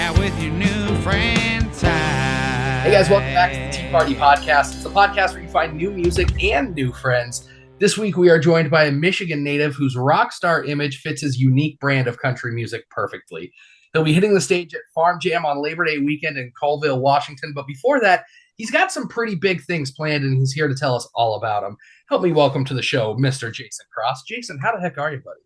out with your new friend Ty. Hey guys, welcome back to the Tea Party Podcast. It's the podcast where you find new music and new friends. This week we are joined by a Michigan native whose rock star image fits his unique brand of country music perfectly. He'll be hitting the stage at Farmjam on Labor Day weekend in Colville, Washington. But before that, he's got some pretty big things planned, and he's here to tell us all about them. Help me welcome to the show, Mr. Jason Cross. Jason, how the heck are you, buddy?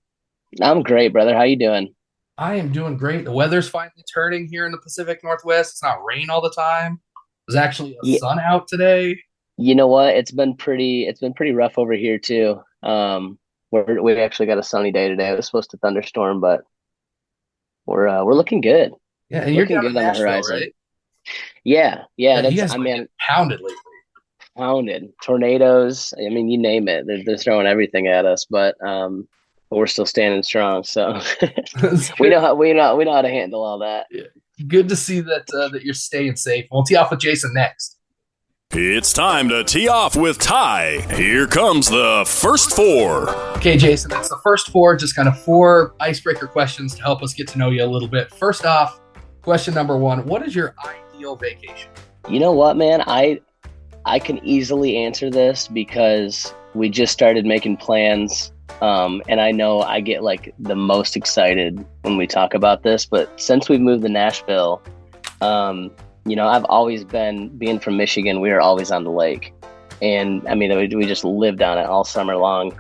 I'm great, brother. How you doing? I am doing great. The weather's finally turning here in the Pacific Northwest. It's not rain all the time. There's actually sun out today. You know what? It's been pretty rough over here too. We actually got a sunny day today. It was supposed to thunderstorm, but we're looking good. Yeah, and you're down in Nashville, right? Yeah. You guys pounded lately. Pounded tornadoes. I mean, you name it. They're throwing everything at us, but we're still standing strong. So we know how to handle all that. Yeah. Good to see that that you're staying safe. We'll tee off with Jason next. It's time to tee off with Ty. Here comes the first four. Okay, Jason, it's the first four, just kind of four icebreaker questions to help us get to know you a little bit. First off, question number one, what is your ideal vacation? You know what, man? I can easily answer this because we just started making plans. And I know I get like the most excited when we talk about this, but since we've moved to Nashville, I've always being from Michigan, we are always on the lake. And I mean, we just lived on it all summer long.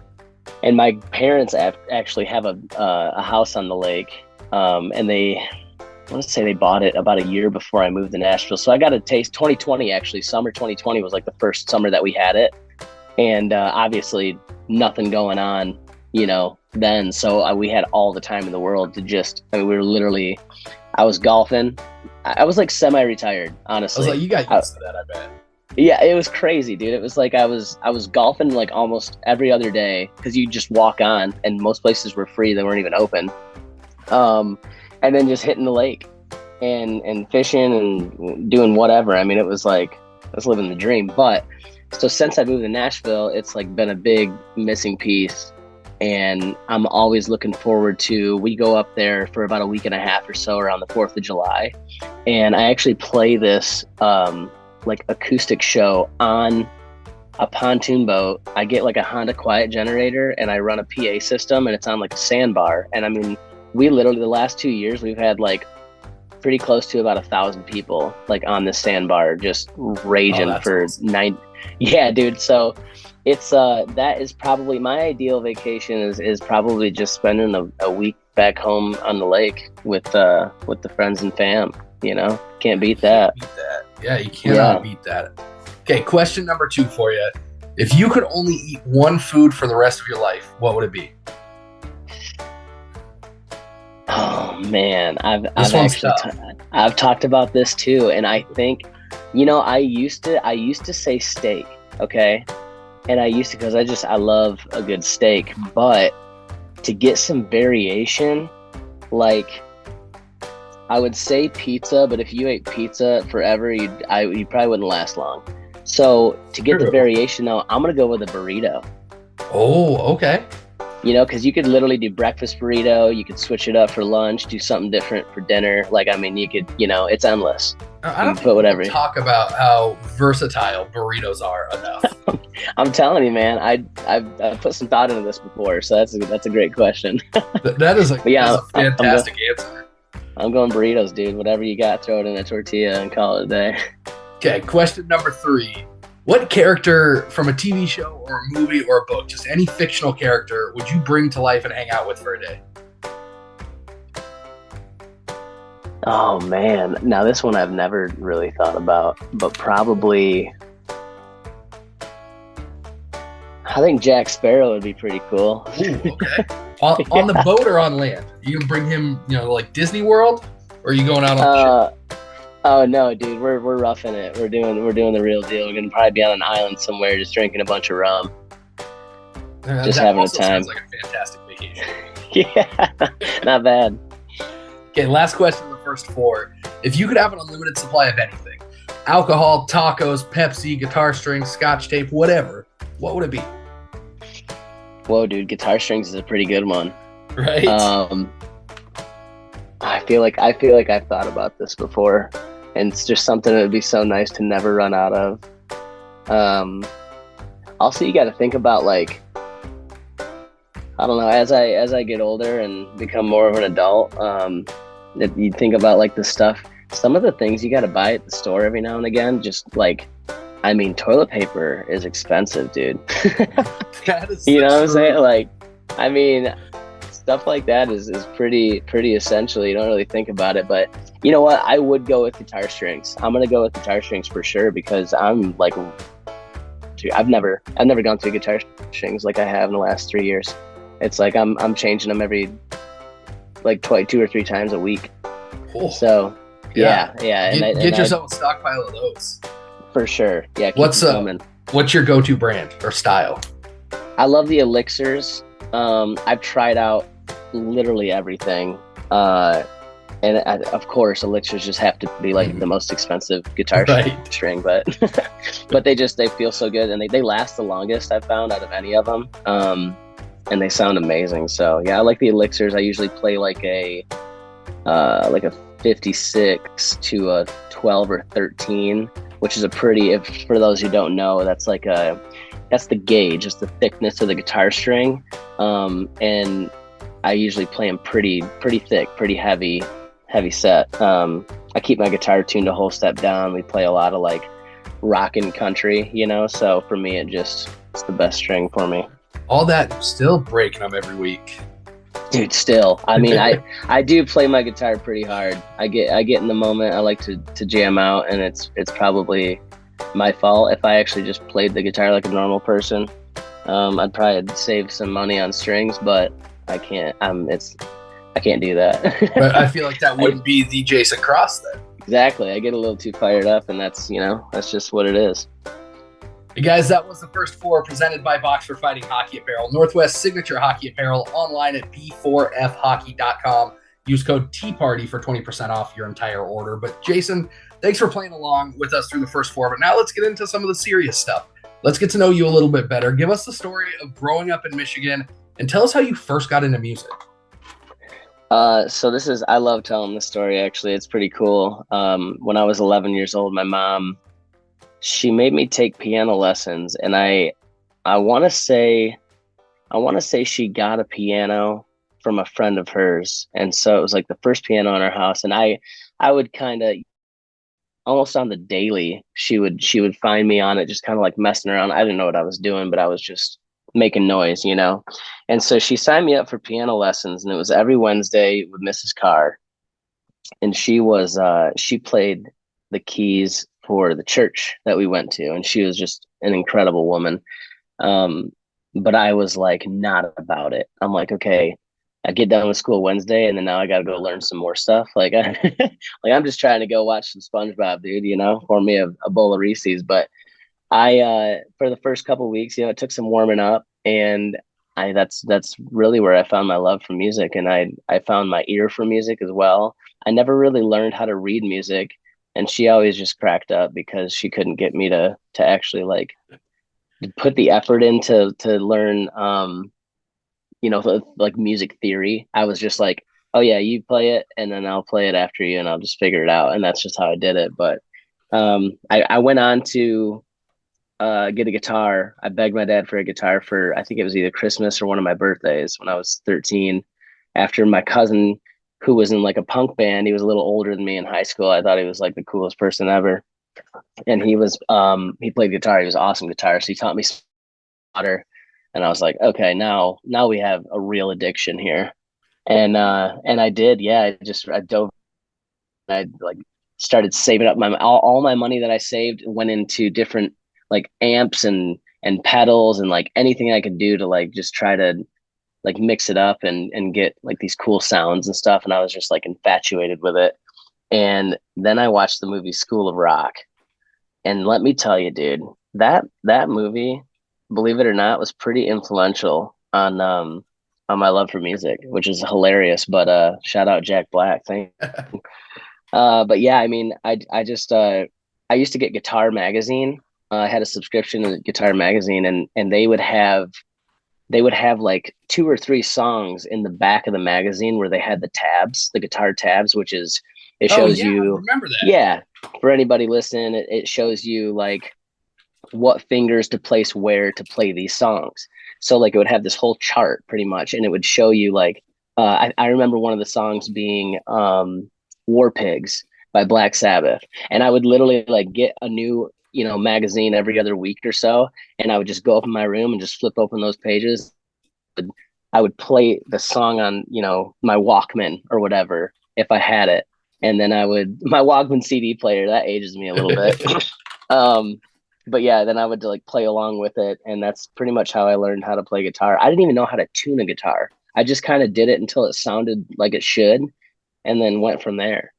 And my parents actually have a house on the lake. And I want to say they bought it about a year before I moved to Nashville. So I got a taste. 2020, actually, summer 2020 was like the first summer that we had it. And obviously nothing going on, then. So we had all the time in the world to I was golfing. I was like semi-retired, honestly. I was like, you got used to that, I bet. Yeah, it was crazy, dude. It was like I was golfing like almost every other day because you just walk on, and most places were free. They weren't even open. And then just hitting the lake and fishing and doing whatever. I mean, it was like I was living the dream. But so since I moved to Nashville, it's like been a big missing piece. And I'm always looking forward to, we go up there for about a week and a half or so around the 4th of July. And I actually play this like acoustic show on a pontoon boat. I get like a Honda Quiet generator and I run a PA system and it's on like a sandbar. And I mean, we literally, the last 2 years, we've had like pretty close to about 1,000 people like on this sandbar just raging for awesome. 9. Yeah, dude. So it's that is probably my ideal vacation is probably just spending a week back home on the lake with the friends and fam. Can't beat that. Yeah, you cannot beat that. Okay, question number 2 for you. If you could only eat one food for the rest of your life, what would it be? Oh man, I've talked about this too, and I think, I used to say steak, okay, and I used to because I love a good steak, but to get some variation, like I would say pizza, but if you ate pizza forever, you probably wouldn't last long. So to get the variation, though, I'm gonna go with a burrito. Oh, okay. Because you could literally do breakfast burrito. You could switch it up for lunch, do something different for dinner. Like, I mean, you could, it's endless. I don't put whatever. Talk about how versatile burritos are enough. I'm telling you, man. I've put some thought into this before, so that's a great question. That is a fantastic answer. I'm going burritos, dude. Whatever you got, throw it in a tortilla and call it a day. Okay, question number 3. What character from a TV show or a movie or a book, just any fictional character, would you bring to life and hang out with for a day? Oh, man. Now, this one I've never really thought about, but probably, I think Jack Sparrow would be pretty cool. Ooh, okay. On the boat or on land? You can bring him, like Disney World, or are you going out on the ship? Oh no, dude, we're roughing it. We're doing the real deal. We're gonna probably be on an island somewhere, just drinking a bunch of rum, just having a time. Sounds like a fantastic vacation. Yeah, not bad. Okay, last question of the first 4. If you could have an unlimited supply of anything, alcohol, tacos, Pepsi, guitar strings, scotch tape, whatever, what would it be? Whoa, dude, guitar strings is a pretty good one. Right? I feel like I've thought about this before, and it's just something that would be so nice to never run out of. Also, you got to think about, like, I don't know, as I get older and become more of an adult, you think about, like, the stuff, some of the things you got to buy at the store every now and again. Just like, I mean, toilet paper is expensive, dude. You know what I'm saying? Like, I mean, stuff like that is pretty essential. You don't really think about it, but you know what? I would go with guitar strings. I'm gonna go with guitar strings for sure, because I'm like, I've never gone through guitar strings like I have in the last 3 years. It's like I'm changing them every, like, 2 or 3 times a week. Oh, so yeah. Get yourself a stockpile of those for sure. Yeah. What's your go-to brand or style? I love the elixirs. I've tried out literally everything. Of course, elixirs just have to be like the most expensive guitar string, but but they feel so good, and they last the longest I've found out of any of them. And they sound amazing. So yeah, I like the elixirs. I usually play like a 56 to a 12 or 13, which is for those who don't know, that's the gauge, it's the thickness of the guitar string. And I usually play them pretty thick, pretty heavy set. I keep my guitar tuned a whole step down. We play a lot of like rock and country, you know, so for me, it's the best string for me. All that, still breaking them every week. Dude, still. I mean, I do play my guitar pretty hard. I get in the moment. I like to jam out, and it's probably my fault. If I actually just played the guitar like a normal person, I'd probably save some money on strings, but I can't. I can't do that. But I feel like that wouldn't be the Jason Cross then. Exactly. I get a little too fired up, and that's just what it is. Hey guys, that was the first 4 presented by Box for Fighting Hockey Apparel, Northwest signature hockey apparel, online at b4fhockey.com. Use code TPARTY for 20% off your entire order. But Jason, thanks for playing along with us through the first 4. But now let's get into some of the serious stuff. Let's get to know you a little bit better. Give us the story of growing up in Michigan, and tell us how you first got into music. So I love telling this story, actually. It's pretty cool. When I was 11 years old, my mom, she made me take piano lessons, and I want to say she got a piano from a friend of hers, and so it was like the first piano in our house. And I would kind of almost on the daily, she would find me on it, just kind of like messing around. I didn't know what I was doing, but I was just making noise, you know. And so she signed me up for piano lessons, and it was every Wednesday with Mrs. Carr, and she played the keys for the church that we went to, and she was just an incredible woman. But I was like not about it. I'm like, okay, I get done with school Wednesday, and then now I got to go learn some more stuff. Like, I'm just trying to go watch some SpongeBob, dude. You know, pour me a bowl of Reese's. But I for the first couple of weeks, it took some warming up, and that's really where I found my love for music, and I found my ear for music as well. I never really learned how to read music. And she always just cracked up because she couldn't get me to actually like put the effort into to learn, like music theory. I was just like, oh yeah, you play it, and then I'll play it after you, and I'll just figure it out. And that's just how I did it. But I went on to get a guitar. I begged my dad for a guitar for, I think it was either Christmas or one of my birthdays when I was 13. After my cousin, who was in like a punk band, he was a little older than me in high school. I thought he was like the coolest person ever. And he played guitar. He was an awesome guitarist. He taught me water. And I was like, okay, now we have a real addiction here. And I did. Yeah. I dove. I like started saving up all my money that I saved went into different like amps and pedals and like anything I could do to like just try to like mix it up and get like these cool sounds and stuff. And I was just like infatuated with it. And then I watched the movie School of Rock. And let me tell you, dude, that movie, believe it or not, was pretty influential on my love for music, which is hilarious. But shout out Jack Black. Thank you. But yeah, I mean, I used to get Guitar Magazine. I had a subscription to Guitar Magazine, and they would have they would have like 2 or 3 songs in the back of the magazine where they had the tabs, the guitar tabs, which is, it shows I you, remember that. yeah, for anybody listening, it shows you like what fingers to place where to play these songs. So like it would have this whole chart pretty much, and it would show you like, I remember one of the songs being War Pigs by Black Sabbath. And I would literally like get a new, magazine every other week or so. And I would just go up in my room and just flip open those pages. I would play the song on, my Walkman or whatever, if I had it. And then my Walkman CD player, that ages me a little bit. But yeah, then I would like play along with it. And that's pretty much how I learned how to play guitar. I didn't even know how to tune a guitar. I just kind of did it until it sounded like it should, and then went from there.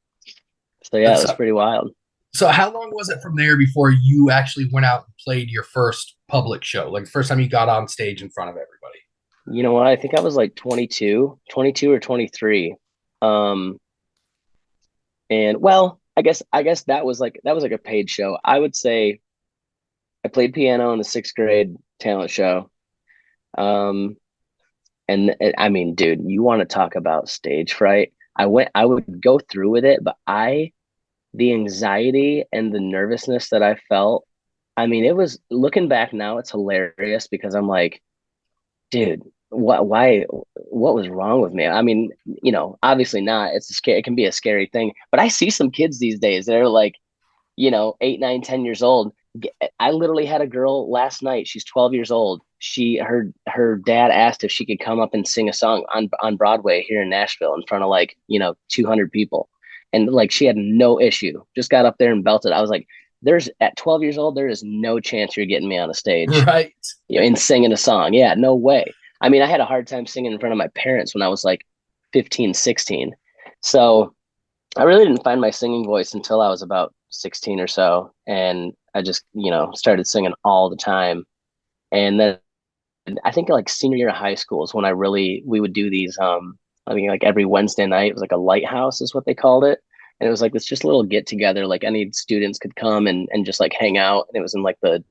So yeah, it was pretty wild. So how long was it from there before you actually went out and played your first public show? Like the first time you got on stage in front of everybody? You know what? I think I was like 22 or 23. And well, I guess that was like a paid show. I would say I played piano in the 6th grade talent show. And I mean, dude, you want to talk about stage fright? I would go through with it, but the anxiety and the nervousness that I felt, I mean, it was, looking back now, it's hilarious because I'm like, dude, what was wrong with me? I mean, obviously not. It can be a scary thing, but I see some kids these days that are like, 8, 9, 10 years old. I literally had a girl last night. She's 12 years old. Her dad asked if she could come up and sing a song on Broadway here in Nashville in front of like, 200 people. And like, she had no issue, just got up there and belted. I was like, at 12 years old, there is no chance you're getting me on a stage, right? And singing a song. Yeah, no way. I mean, I had a hard time singing in front of my parents when I was like 15, 16. So I really didn't find my singing voice until I was about 16 or so. And I just, started singing all the time. And then I think like senior year of high school is when we would do these, like every Wednesday night, it was like a lighthouse is what they called it. And it was like this just little get together, like any students could come and just like hang out. And it was in like the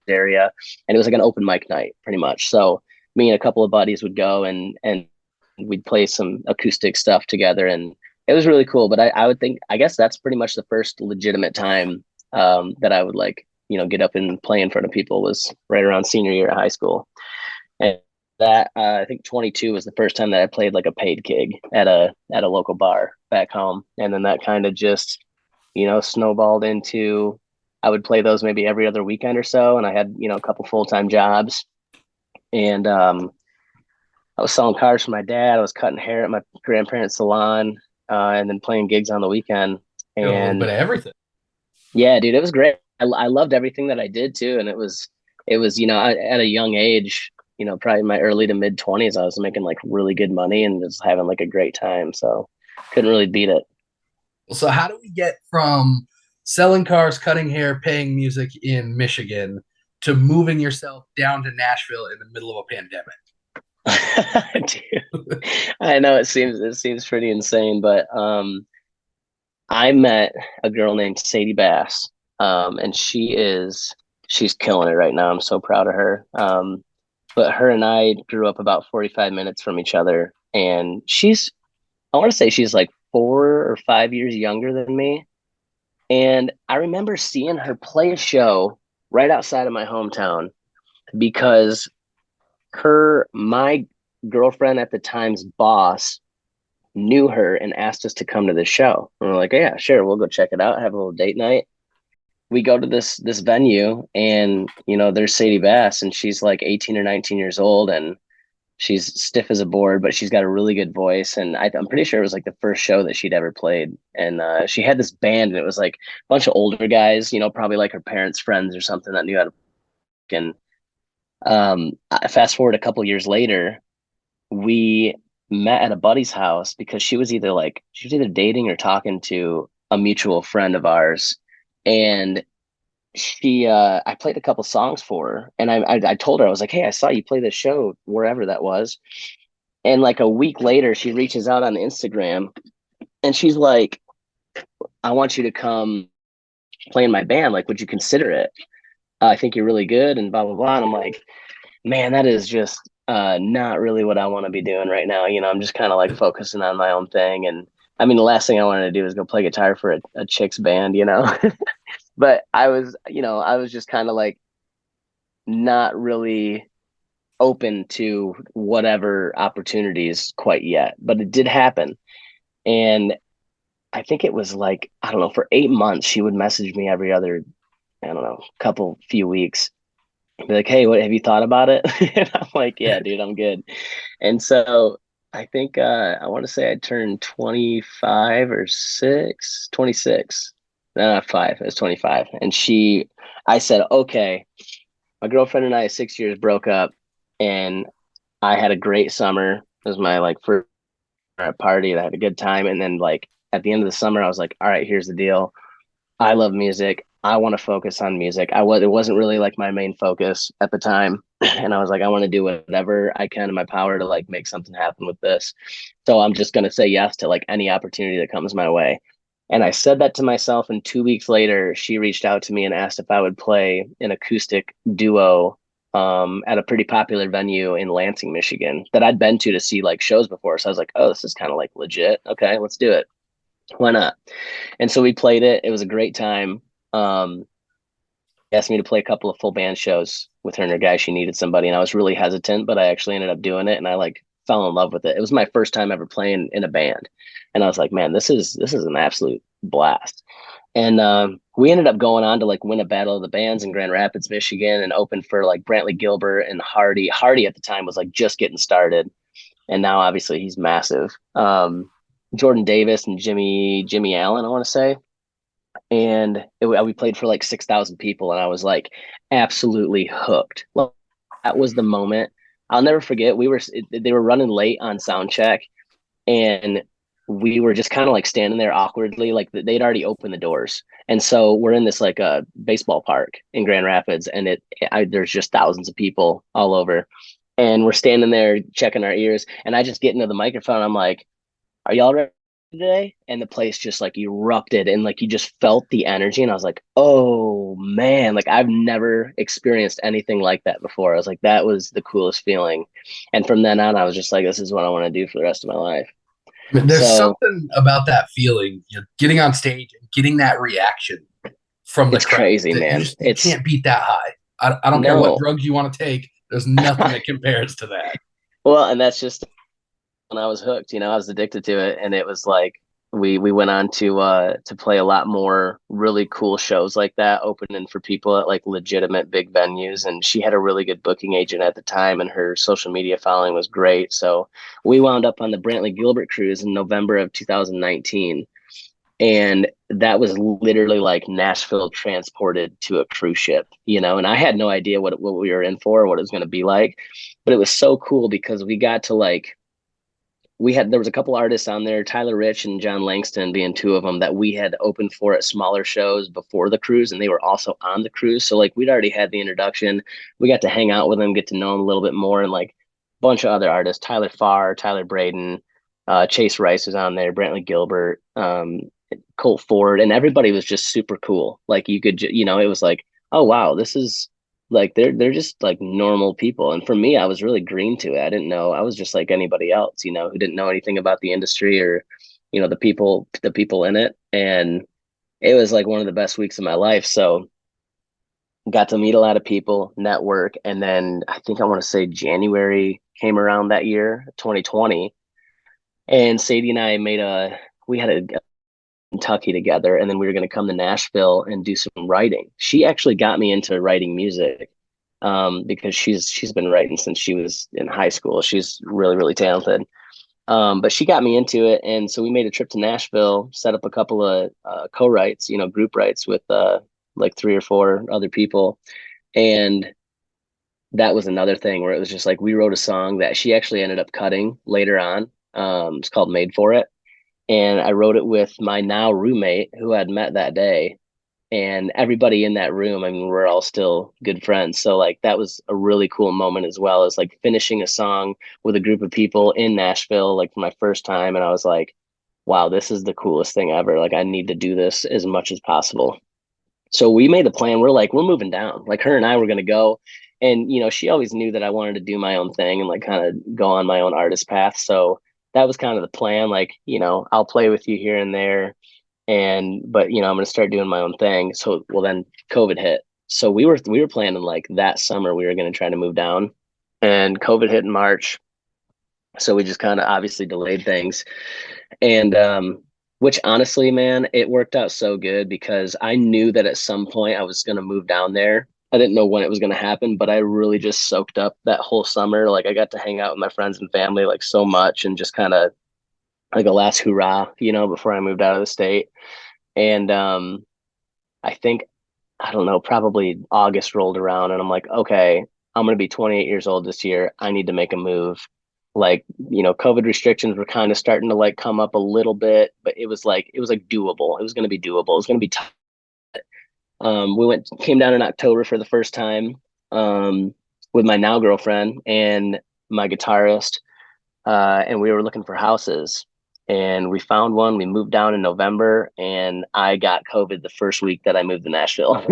area, and it was like an open mic night pretty much. So me and a couple of buddies would go and we'd play some acoustic stuff together, and it was really cool. But I guess that's pretty much the first legitimate time that I would like, get up and play in front of people was right around senior year of high school. And that I think 22 was the first time that I played like a paid gig at a local bar back home. And then that kind of just, snowballed into, I would play those maybe every other weekend or so. And I had, a couple full-time jobs, and I was selling cars for my dad. I was cutting hair at my grandparents' salon, and then playing gigs on the weekend. And a little bit of everything. Yeah, dude, it was great. I loved everything that I did too. And it was, at a young age, probably in my early to mid 20s, I was making like really good money and just having like a great time. So couldn't really beat it. So how do we get from selling cars, cutting hair, paying music in Michigan to moving yourself down to Nashville in the middle of a pandemic? Dude, I know it seems pretty insane, but I met a girl named Sadie Bass, and she's killing it right now. I'm so proud of her. But her and I grew up about 45 minutes from each other, and I want to say she's like 4 or 5 years younger than me. And I remember seeing her play a show right outside of my hometown because my girlfriend at the time's boss knew her and asked us to come to the show. And we're like, yeah, sure, we'll go check it out, have a little date night. We go to this venue, and there's Sadie Bass, and she's like 18 or 19 years old, and she's stiff as a board, but she's got a really good voice. And I'm pretty sure it was like the first show that she'd ever played. And she had this band, and it was like a bunch of older guys, probably like her parents' friends or something that knew how to. And fast forward a couple years later, we met at a buddy's house because she was either dating or talking to a mutual friend of ours. And I played a couple songs for her, and I told her, I was like, hey, I saw you play this show wherever that was. And like a week later, she reaches out on Instagram, and she's like, I want you to come play in my band. Like, would you consider it? I think you're really good, and blah, blah, blah. And I'm like, man, that is just not really what I want to be doing right now. I'm just kind of like focusing on my own thing. And I mean, the last thing I wanted to do was go play guitar for a chick's band, but I was just kind of like not really open to whatever opportunities quite yet, but it did happen. And I think it was like, I don't know, for 8 months, she would message me every other, I don't know, few weeks. Be like, hey, what have you thought about it? And I'm like, yeah, dude, I'm good. And so I think I want to say I turned 25 or 26. No, not 5, it was 25. And I said, okay, my girlfriend and I 6 years broke up, and I had a great summer. It was my like first party, and I had a good time. And then like at the end of the summer, I was like, all right, here's the deal. I love music. I want to focus on music. It wasn't really like my main focus at the time. And I was like, I want to do whatever I can in my power to like make something happen with this. So I'm just going to say yes to like any opportunity that comes my way. And I said that to myself. And 2 weeks later, she reached out to me and asked if I would play an acoustic duo at a pretty popular venue in Lansing, Michigan that I'd been to see like shows before. So I was like, oh, this is kind of like legit. Okay, let's do it. Why not? And so we played it. It was a great time. Asked me to play a couple of full band shows with her and her guy. She needed somebody, and I was really hesitant, but I actually ended up doing it, and I like fell in love with it. It was my first time ever playing in a band, and I was like, man, this is an absolute blast. And we ended up going on to like win a battle of the bands in Grand Rapids, Michigan, and open for like Brantley Gilbert and Hardy. Hardy at the time was like just getting started, and now obviously he's massive. Jordan Davis and Jimmy Allen, I want to say. And we played for like 6,000 people, and I was like absolutely hooked. Well, that was the moment I'll never forget. They were running late on sound check, and we were just kind of like standing there awkwardly, like they'd already opened the doors. And so we're in this like a baseball park in Grand Rapids, and there's just thousands of people all over, and we're standing there checking our ears, and I just get into the microphone. I'm like, are y'all ready today? And the place just like erupted, and like you just felt the energy. And I was like, oh man, like I've never experienced anything like that before. I was like, that was the coolest feeling. And from then on, I was just like, this is what I want to do for the rest of my life. There's something about that feeling, getting on stage and getting that reaction from the crowd. Crazy, man. You can't beat that high. I don't care what drugs you want to take. There's nothing that compares to that. Well, and that's just when I was hooked, I was addicted to it. And it was like, we went on to play a lot more really cool shows like that, opening for people at like legitimate big venues. And she had a really good booking agent at the time, and her social media following was great. So we wound up on the Brantley Gilbert cruise in November of 2019. And that was literally like Nashville transported to a cruise ship, and I had no idea what we were in for, or what it was going to be like. But it was so cool because we got to like, there was a couple artists on there, Tyler Rich and John Langston being two of them, that we had opened for at smaller shows before the cruise, and they were also on the cruise. So like we'd already had the introduction. We got to hang out with them, get to know them a little bit more, and like a bunch of other artists, Tyler Farr, Tyler Braden, Chase Rice was on there, Brantley Gilbert, Colt Ford, and everybody was just super cool. Like you could, it was like, oh wow, this is like they're just like normal people. And for me, I was really green to it. I didn't know. I was just like anybody else, who didn't know anything about the industry or the people in it. And it was like one of the best weeks of my life. So got to meet a lot of people, network. And then I think I want to say January came around that year, 2020, and Sadie and I we had a Kentucky together, and then we were going to come to Nashville and do some writing. She actually got me into writing music because she's been writing since she was in high school. She's really, really talented. But she got me into it, and so we made a trip to Nashville, set up a couple of co-writes, group writes with like 3 or 4 other people. And that was another thing where it was just like we wrote a song that she actually ended up cutting later on. It's called Made For It. And I wrote it with my now roommate who I'd met that day, and everybody in that room. I mean, we're all still good friends. So like, that was a really cool moment, as well as like finishing a song with a group of people in Nashville, like for my first time. And I was like, wow, this is the coolest thing ever. Like I need to do this as much as possible. So we made a plan. We're moving down. Like her and I were going to go And, she always knew that I wanted to do my own thing and like kind of go on my own artist path. So that was kind of the plan. Like, I'll play with you here and there. But, I'm going to start doing my own thing. So, well, then COVID hit. So we were planning like that summer, we were going to try to move down, and COVID hit in March. So we just kind of obviously delayed things. And, which honestly, man, it worked out so good because I knew that at some point I was going to move down there. I didn't know when it was going to happen, but I really just soaked up that whole summer. Like I got to hang out with my friends and family like so much, and just kind of like a last hurrah, before I moved out of the state. And I think, I don't know, probably August rolled around and I'm like, okay, I'm going to be 28 years old this year. I need to make a move. Like, COVID restrictions were kind of starting to like come up a little bit, but it was like doable. It was going to be doable. It was going to be tough. Came down in October for the first time with my now girlfriend and my guitarist, and we were looking for houses, and we found one. We moved down in November, and I got COVID the first week that I moved to Nashville.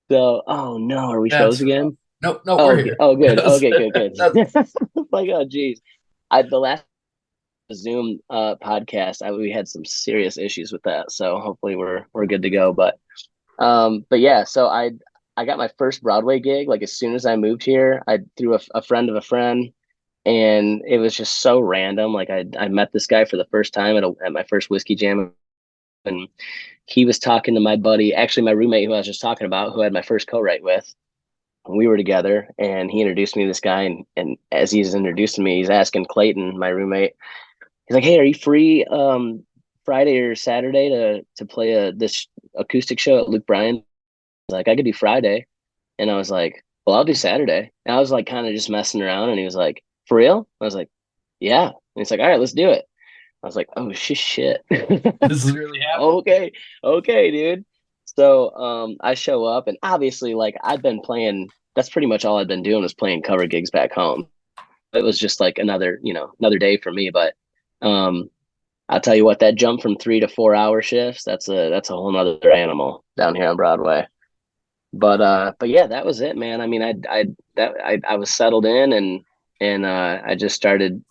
So, oh no, are we froze again? No, Oh, we're here. oh, good. Okay, good. Like, oh, geez. The last Zoom podcast, we had some serious issues with that, so hopefully we're good to go. But yeah, so I got my first Broadway gig like as soon as I moved here. I through a friend of a friend, and it was just so random. Like I met this guy for the first time at my first whiskey jam, and he was talking to my buddy, actually my roommate who I was just talking about, who I had my first co-write with. We were together, and he introduced me to this guy, and as he's introducing me, he's asking Clayton, my roommate, he's like, "Hey, are you free Friday or Saturday to play this acoustic show at Luke Bryan?" I was like, "I could do Friday." And I was like, "Well, I'll do Saturday." And I was like kind of just messing around, and he was like, "For real?" I was like, "Yeah." And he's like, "All right, let's do it." I was like, "Oh shit." This is really happening. Okay, dude. So I show up, and obviously like I've been playing, that's pretty much all I've been doing was playing cover gigs back home. It was just like another day for me. But I'll tell you what, that jump from 3 to 4 hour shifts, that's a whole nother animal down here on Broadway. But yeah, that was it, man. I mean, I was settled in, and I just started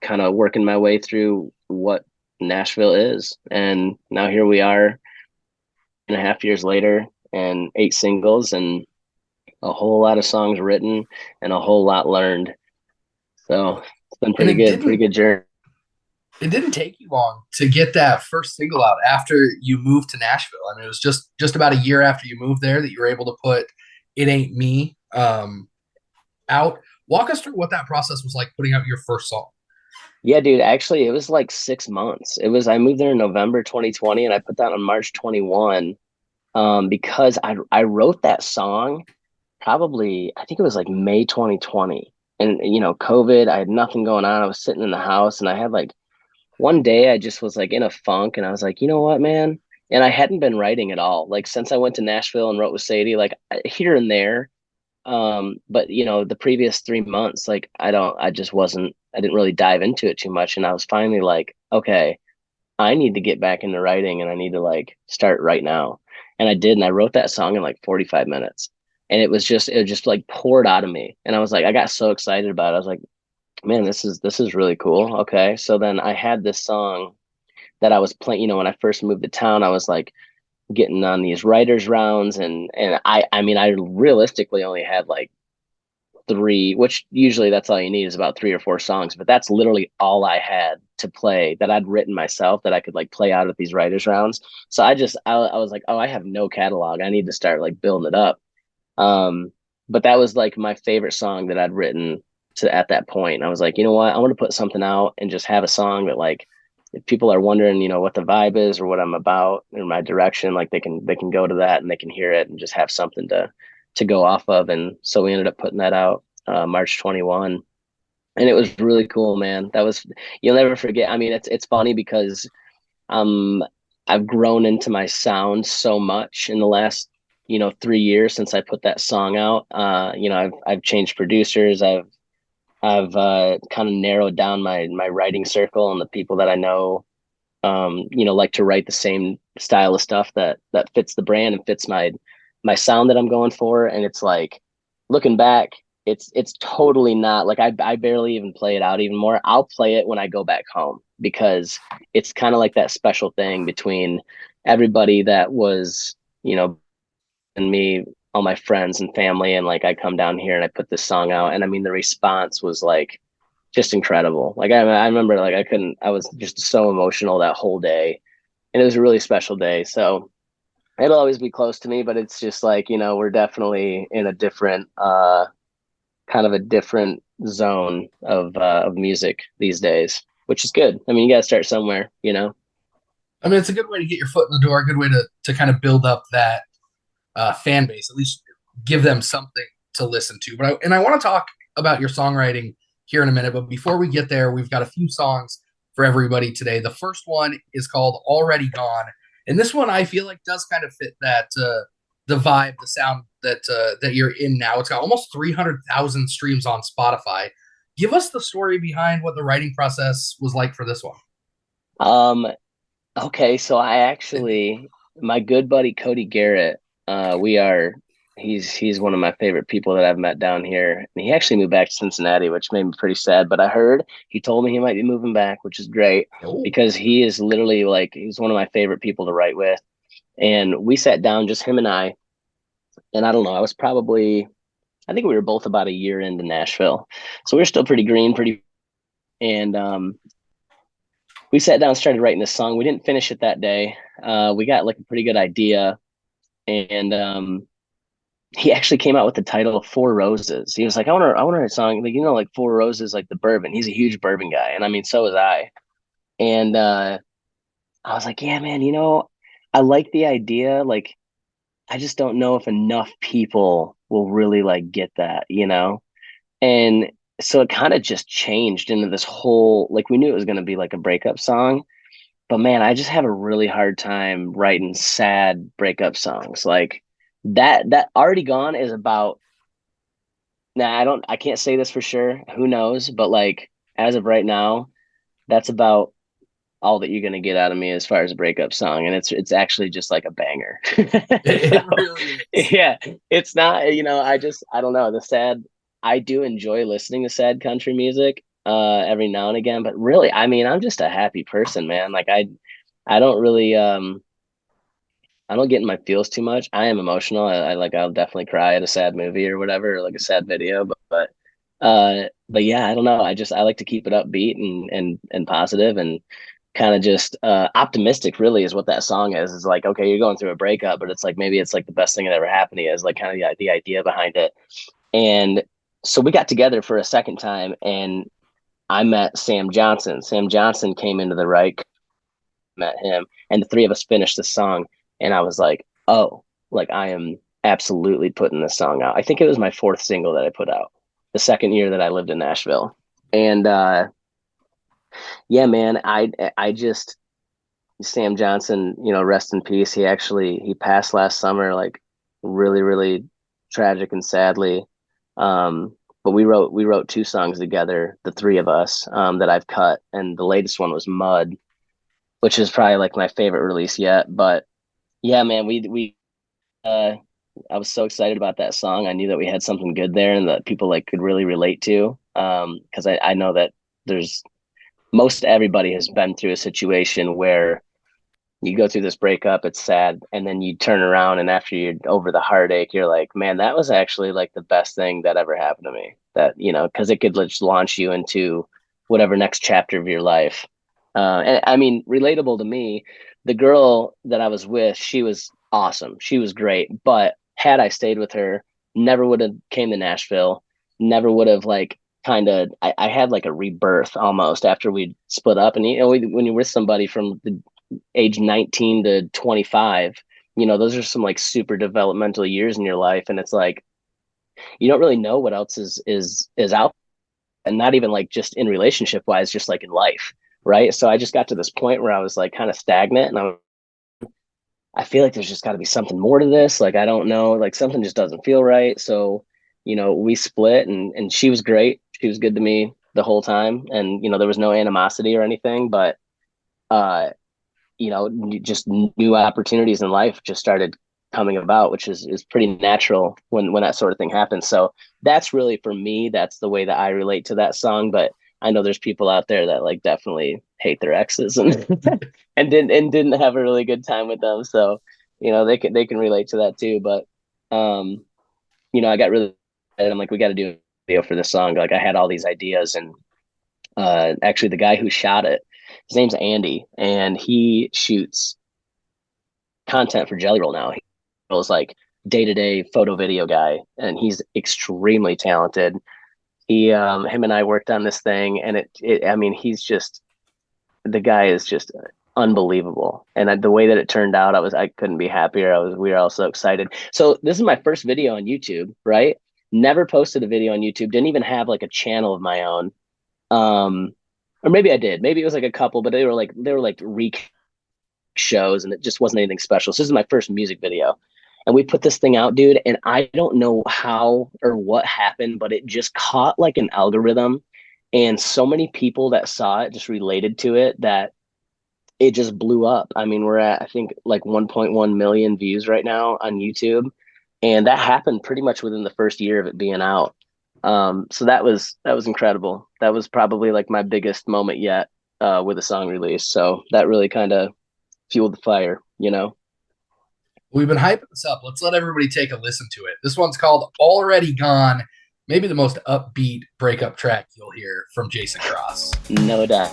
kind of working my way through what Nashville is. And now here we are 2.5 years later, and 8 singles and a whole lot of songs written and a whole lot learned. So it's been pretty good journey. It didn't take you long to get that first single out after you moved to Nashville. I mean, it was just about a year after you moved there that you were able to put "It Ain't Me" out. Walk us through what that process was like, putting out your first song. Yeah, dude, actually it was like 6 months. I moved there in November 2020, and I put that on March 21 because I wrote that song probably, I think it was like May 2020. And COVID, I had nothing going on. I was sitting in the house, and I had like one day I just was like in a funk, and I was like, you know what, man? And I hadn't been writing at all. Like since I went to Nashville and wrote with Sadie, like here and there. But the previous 3 months, like I didn't really dive into it too much. And I was finally like, okay, I need to get back into writing, and I need to like start right now. And I did. And I wrote that song in like 45 minutes, and it just like poured out of me. And I was like, I got so excited about it. I was like, man, this is really cool. Okay. So then I had this song that I was playing, when I first moved to town. I was like getting on these writers rounds, and I mean, I realistically only had like 3, which usually that's all you need is about 3 or 4 songs, but that's literally all I had to play that I'd written myself that I could like play out at these writers rounds. So I was like, oh, I have no catalog. I need to start like building it up. But that was like my favorite song that I'd written at that point. And I was like, you know what, I want to put something out and just have a song that like, if people are wondering, what the vibe is or what I'm about in my direction, like they can go to that and they can hear it and just have something to go off of. And so we ended up putting that out March 21, and it was really cool, man. You'll never forget. I mean, it's funny because I've grown into my sound so much in the last 3 years since I put that song out. I've changed producers. I've kind of narrowed down my writing circle and the people that I know, like to write the same style of stuff that fits the brand and fits my my sound that I'm going for. And it's like, looking back, it's totally not like I barely even play it out even more. I'll play it when I go back home because it's kind of like that special thing between everybody that was, and me, all my friends and family. And like, I come down here and I put this song out, and I mean, the response was like just incredible. Like, I remember like I was just so emotional that whole day, and it was a really special day. So it'll always be close to me, but it's just like, we're definitely in a different, kind of a different zone of music these days, which is good. I mean, you got to start somewhere. I mean, it's a good way to get your foot in the door, a good way to kind of build up that fan base, at least give them something to listen to. But I want to talk about your songwriting here in a minute. But before we get there, we've got a few songs for everybody today. The first one is called Already Gone. And this one I feel like does kind of fit that the vibe, the sound that you're in now. It's got almost 300,000 streams on Spotify. Give us the story behind what the writing process was like for this one. Okay, so my good buddy Cody Garrett, he's one of my favorite people that I've met down here. And he actually moved back to Cincinnati, which made me pretty sad. But I heard he told me he might be moving back, which is great because he is literally like, he's one of my favorite people to write with. And we sat down, just him and I don't know, I think we were both about a year into Nashville. So we were still pretty green, and we sat down and started writing this song. We didn't finish it that day. We got like a pretty good idea. And he actually came out with the title of Four Roses. He was like, I want to write a song, like, like Four Roses, like the bourbon. He's a huge bourbon guy. And I mean, so was I. And I was like, yeah, man, I like the idea. Like, I just don't know if enough people will really like get that, And so it kind of just changed into this whole, like, we knew it was going to be like a breakup song, but man, I just have a really hard time writing sad breakup songs. Like that Already Gone is about, now I can't say this for sure. Who knows? But like, as of right now, that's about all that you're going to get out of me as far as a breakup song. And it's actually just like a banger. It really is. Yeah, it's not, I don't know, I do enjoy listening to sad country music every now and again, but really, I mean, I'm just a happy person, man. Like I don't really, I don't get in my feels too much. I am emotional. I'll definitely cry at a sad movie or whatever, or like a sad video, but yeah, I don't know. I like to keep it upbeat and positive and kind of just optimistic, really, is what that song is. It's like, okay, you're going through a breakup, but it's like, maybe it's like the best thing that ever happened to you, is like kind of the idea behind it. And so we got together for a second time, and I met Sam Johnson. Sam Johnson came into the right, met him, and the three of us finished the song. And I was like, oh, like I am absolutely putting this song out. I think it was my fourth single that I put out the second year that I lived in Nashville. And yeah, man, I just, Sam Johnson, rest in peace. He passed last summer, like really, really tragic and sadly. But we wrote two songs together, the three of us, that I've cut. And the latest one was Mud, which is probably like my favorite release yet. But yeah, man, I was so excited about that song. I knew that we had something good there and that people like could really relate to. Cause I know that most everybody has been through a situation where you go through this breakup, it's sad, and then you turn around and after you're over the heartache, you're like, man, that was actually like the best thing that ever happened to me. That, because it could just launch you into whatever next chapter of your life. And I mean, relatable to me, the girl that I was with, she was awesome. She was great. But had I stayed with her, never would have came to Nashville, never would have like I had like a rebirth almost after we split up. And when you're with somebody from the age 19 to 25, those are some like super developmental years in your life. And it's like, you don't really know what else is out, and not even like just in relationship wise, just like in life. Right. So I just got to this point where I was like kind of stagnant, and I feel like there's just got to be something more to this. Like, I don't know, like something just doesn't feel right. So, we split, and she was great. She was good to me the whole time. And, there was no animosity or anything, but, just new opportunities in life just started coming about, which is pretty natural when that sort of thing happens. So that's really, for me, that's the way that I relate to that song. But I know there's people out there that like definitely hate their exes and and didn't have a really good time with them. So, you know, they can relate to that too. But you know, I got really, I'm like, we got to do a video for this song. Like I had all these ideas, and actually the guy who shot it, his name's Andy, and he shoots content for Jelly Roll now. He was like day-to-day photo video guy, and he's extremely talented. He him and I worked on this thing, and I mean, he's just, the guy is just unbelievable. And the way that it turned out, I couldn't be happier. We were all so excited. So this is my first video on YouTube, right? Never posted a video on YouTube, didn't even have like a channel of my own. Or maybe I did. Maybe it was like a couple, but they were like shows, and it just wasn't anything special. So this is my first music video, and we put this thing out, dude, and I don't know how or what happened, but it just caught like an algorithm, and so many people that saw it just related to it that it just blew up. I mean, we're at, I think, like 1.1 million views right now on YouTube, and that happened pretty much within the first year of it being out. So that was incredible. That was probably like my biggest moment yet with a song release. So that really kind of fueled the fire, you know. We've been hyping this up. Let's let everybody take a listen to it. This one's called Already Gone, maybe the most upbeat breakup track you'll hear from Jason Cross. No doubt.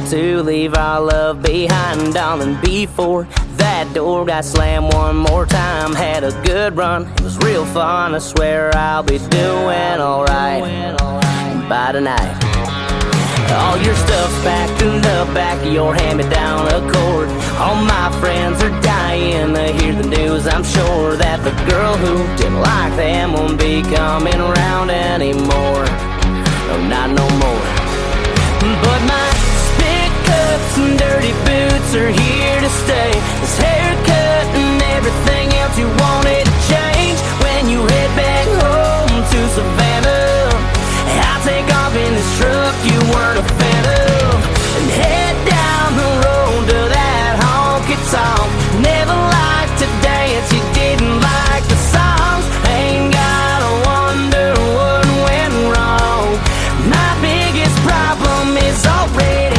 To leave our love behind, darling, before that door got slammed one more time. Had a good run, it was real fun. I swear I'll be doing alright by tonight. All your stuff's packed in the back of your hand-me-down Accord. All my friends are dying to hear the news. I'm sure that the girl who didn't like them won't be coming around anymore. No, not no more. But my cups and dirty boots are here to stay. This haircut and everything else you wanted to change. When you head back home to Savannah, I'll take off in this truck you weren't a fan of, and head down the road to that honky tonk. Never liked to dance, you didn't like the songs. Ain't gotta wonder what went wrong. My biggest problem is already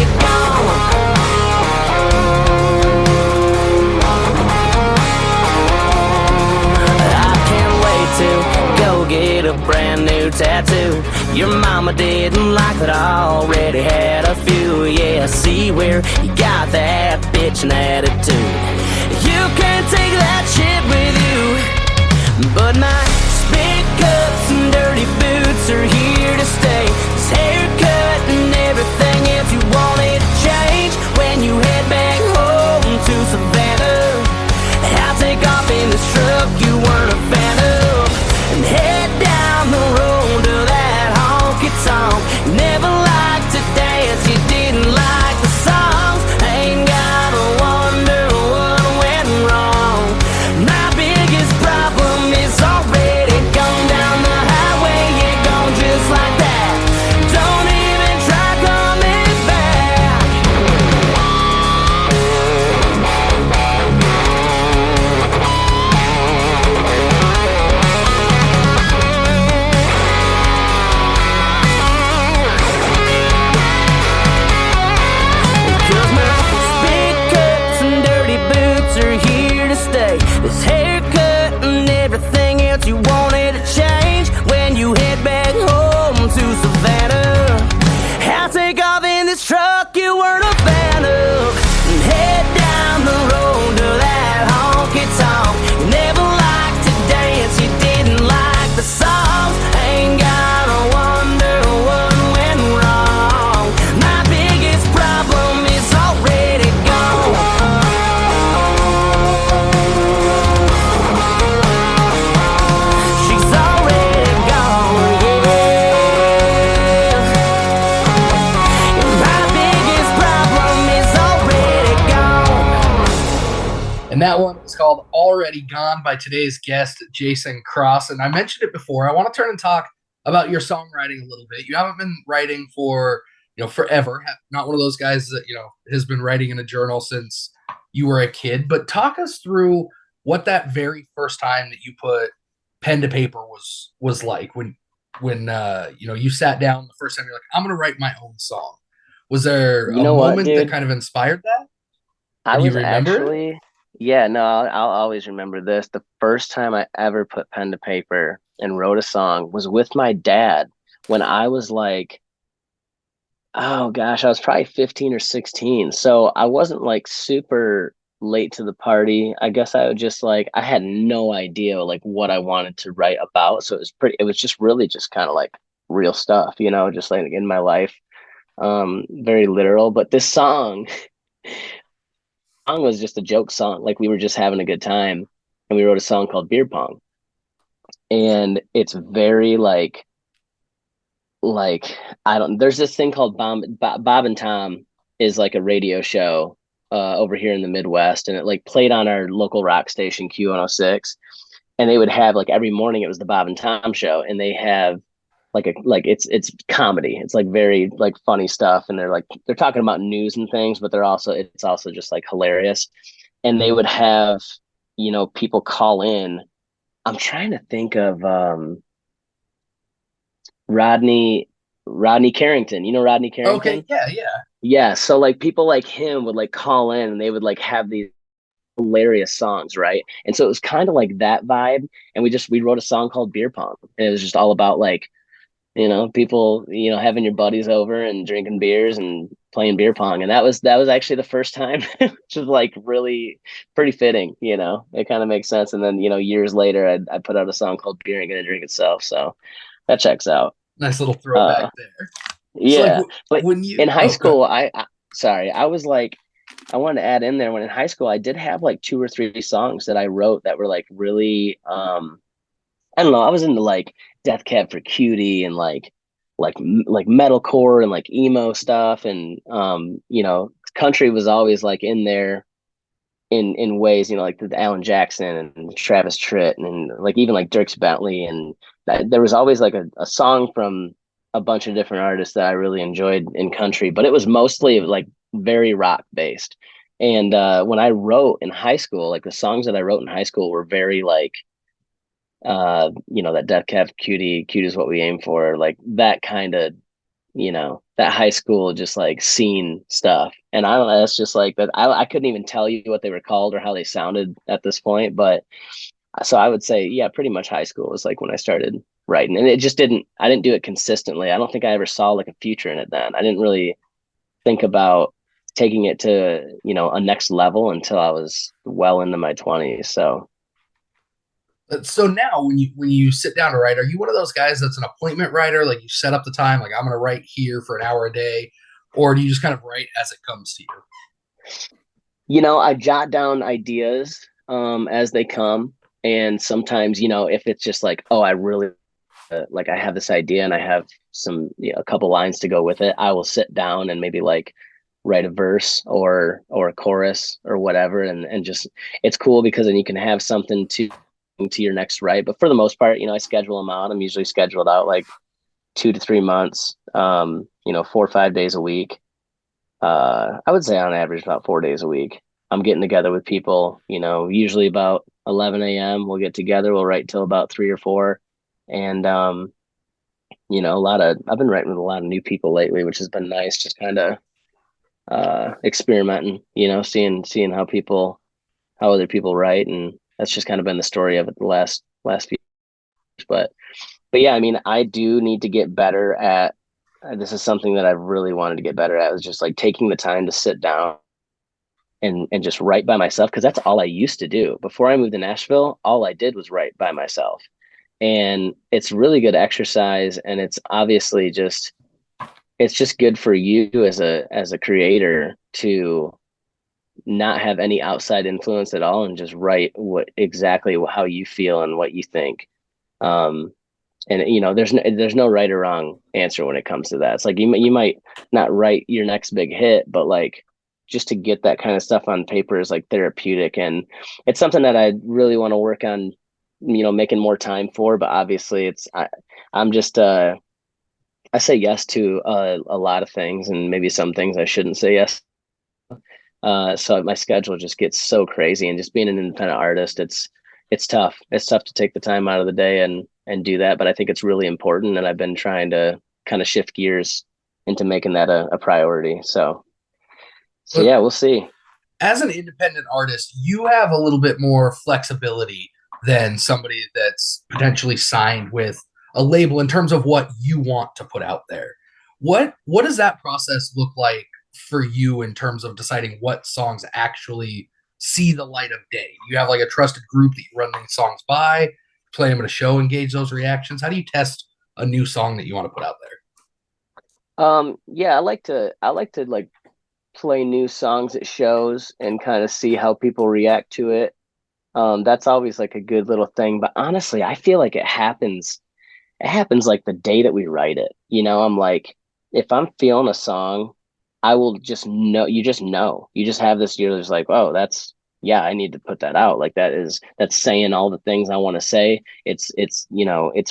get a brand new tattoo. Your mama didn't like that, I already had a few. Yeah, see where you got that bitchin' attitude. You can't take that shit with you. But my spit cups and dirty boots are here to stay. This haircut and everything else you wanted to change. When you head back home to Savannah, I'll take off in this truck you weren't a fan of, and head down the road to that honky tonk. Never liked to dance, you didn't like the songs. Ain't gotta wonder what went wrong. My biggest problem is already And that one is called Already Gone by today's guest, Jason Cross. And I mentioned it before. I want to turn and talk about your songwriting a little bit. You haven't been writing for, forever. Not one of those guys that, has been writing in a journal since you were a kid. But talk us through what that very first time that you put pen to paper was like when you sat down the first time. You're like, I'm going to write my own song. Was there a moment that kind of inspired that? I was actually, yeah, no, I'll always remember this. The first time I ever put pen to paper and wrote a song was with my dad when I was like, oh gosh, I was probably 15 or 16. So I wasn't like super late to the party. I guess I would just like, I had no idea like what I wanted to write about. So it was just really just kind of like real stuff, just like in my life. Very literal, but this song was just a joke song. Like we were just having a good time and we wrote a song called Beer Pong. And it's very like there's this thing called Bob and Tom is like a radio show over here in the Midwest, and it like played on our local rock station Q106, and they would have like every morning it was the Bob and Tom show, and they have it's comedy. It's like very like funny stuff, and they're talking about news and things, but it's also just like hilarious. And they would have people call in. I'm trying to think of Rodney Carrington. You know Rodney Carrington? Okay, yeah. So like people like him would like call in, and they would like have these hilarious songs, right? And so it was kind of like that vibe. And we wrote a song called Beer Pong, and it was just all about like people having your buddies over and drinking beers and playing beer pong. And that was actually the first time, which is like really pretty fitting. It kind of makes sense. And then years later I put out a song called Beer Ain't Gonna Drink Itself, so that checks out. Nice little throwback there. Yeah. So like, but in high school, I was like, I wanted to add in there, when in high school I did have like 2 or 3 songs that I wrote that were like really I don't know, I was into like Death Cab for Cutie and like metalcore and like emo stuff, and country was always like in there in ways, like the Alan Jackson and Travis Tritt and like even like Dierks Bentley, and there was always like a song from a bunch of different artists that I really enjoyed in country, but it was mostly like very rock based. And when I wrote in high school, like the songs that I wrote in high school were very like that Death Cab Cutie, cute is what we aim for, like that kind of, that high school just like scene stuff. And I don't know, it's just like that. I couldn't even tell you what they were called or how they sounded at this point, but so I would say, yeah, pretty much high school was like when I started writing, and I didn't do it consistently. I don't think I ever saw like a future in it then. I didn't really think about taking it to, a next level until I was well into my 20s. So now when you sit down to write, are you one of those guys that's an appointment writer? Like you set up the time, like I'm going to write here for an hour a day, or do you just kind of write as it comes to you? I jot down ideas as they come. And sometimes, if it's just like, oh, I really like I have this idea and I have some, a couple lines to go with it, I will sit down and maybe like write a verse or a chorus or whatever. And just, it's cool because then you can have something to your next write. But for the most part, I schedule them out. I'm usually scheduled out like 2 to 3 months, 4 or 5 days a week. I would say on average about 4 days a week. I'm getting together with people, usually about 11 a.m. We'll get together. We'll write till about 3 or 4. And, I've been writing with a lot of new people lately, which has been nice. Just kind of experimenting, seeing how other people write. And that's just kind of been the story of it the last few years. But yeah, I mean, I do need to get better at, this is something that I've really wanted to get better at, is just like taking the time to sit down and just write by myself. Cause that's all I used to do. Before I moved to Nashville, all I did was write by myself. And it's really good exercise. And it's obviously it's just good for you as a creator to not have any outside influence at all and just write exactly how you feel and what you think. And there's no right or wrong answer when it comes to that. It's like you might not write your next big hit, but like just to get that kind of stuff on paper is like therapeutic, and it's something that I really want to work on, making more time for. But obviously I'm just I say yes to a lot of things, and maybe some things I shouldn't say yes. So my schedule just gets so crazy, and just being an independent artist, it's tough. It's tough to take the time out of the day and do that. But I think it's really important, and I've been trying to kind of shift gears into making that a priority. So yeah, we'll see. As an independent artist, you have a little bit more flexibility than somebody that's potentially signed with a label in terms of what you want to put out there. What does that process look like for you in terms of deciding what songs actually see the light of day? You have like a trusted group that you run these songs by, play them at a show, engage those reactions. How do you test a new song that you want to put out there? Yeah, I like to like play new songs at shows and kind of see how people react to it. That's always like a good little thing. But honestly, I feel like it happens like the day that we write it. I'm like, if I'm feeling a song, I will just know. You just have this, you're just like, oh, I need to put that out. Like that's saying all the things I want to say. It's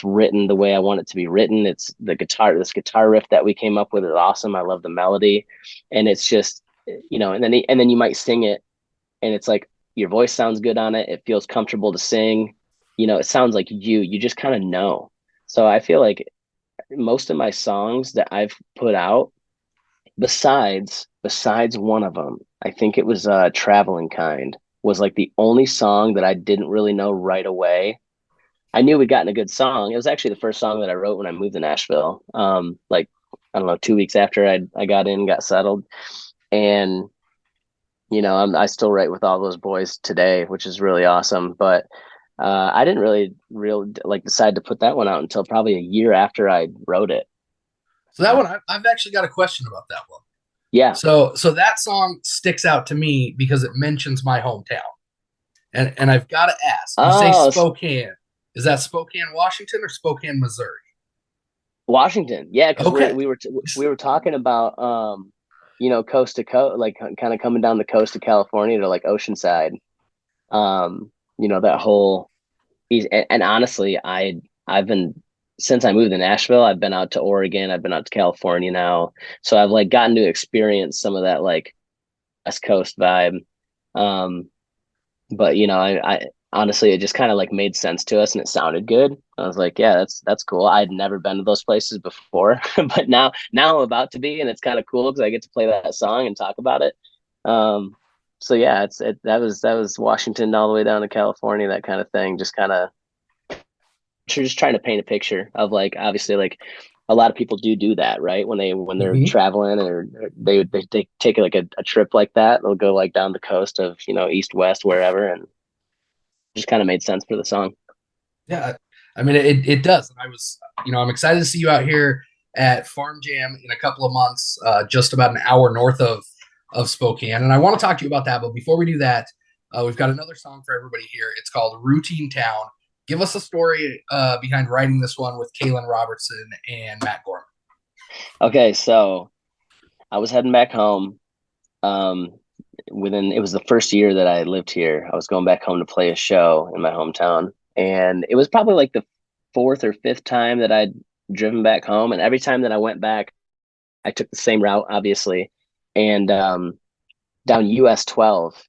written the way I want it to be written. It's this guitar riff that we came up with is awesome. I love the melody, and it's just, and then you might sing it, and it's like your voice sounds good on it. It feels comfortable to sing. It sounds like you just kind of know. So I feel like most of my songs that I've put out, besides one of them, I think it was Traveling Kind, was like the only song that I didn't really know right away. I knew we'd gotten a good song. It was actually the first song that I wrote when I moved to Nashville. Like, I don't know, 2 weeks after I got settled. And, I still write with all those boys today, which is really awesome. But I didn't really like decide to put that one out until probably a year after I wrote it. So that one, I've actually got a question about that one. Yeah. So that song sticks out to me because it mentions my hometown, and I've got to ask. You say Spokane. Is that Spokane, Washington, or Spokane, Missouri? Washington. Yeah, because okay. we were talking about coast to coast, like kind of coming down the coast of California to like Oceanside. That whole. And honestly, I've been, since I moved to Nashville, I've been out to Oregon, I've been out to California now. So I've like gotten to experience some of that like West Coast vibe. But I honestly, it just kind of like made sense to us and it sounded good. I was like, yeah, that's cool. I'd never been to those places before, but now I'm about to be, and it's kind of cool because I get to play that song and talk about it. So yeah, that was Washington all the way down to California, that kind of thing. Just kind of just trying to paint a picture of like, obviously, like a lot of people do that, right? When they're traveling, or they take like a trip like that, they'll go like down the coast of east, west, wherever, and just kind of made sense for the song. Yeah, I mean it does. And I was I'm excited to see you out here at Farm Jam in a couple of months, just about an hour north of Spokane, and I want to talk to you about that. But before we do that, we've got another song for everybody here. It's called Routine Town. Give us a story behind writing this one with Kaylin Robertson and Matt Gorman. Okay, so I was heading back home. It was the first year that I lived here. I was going back home to play a show in my hometown, and it was probably like the fourth or fifth time that I'd driven back home. And every time that I went back, I took the same route, obviously. And down US 12,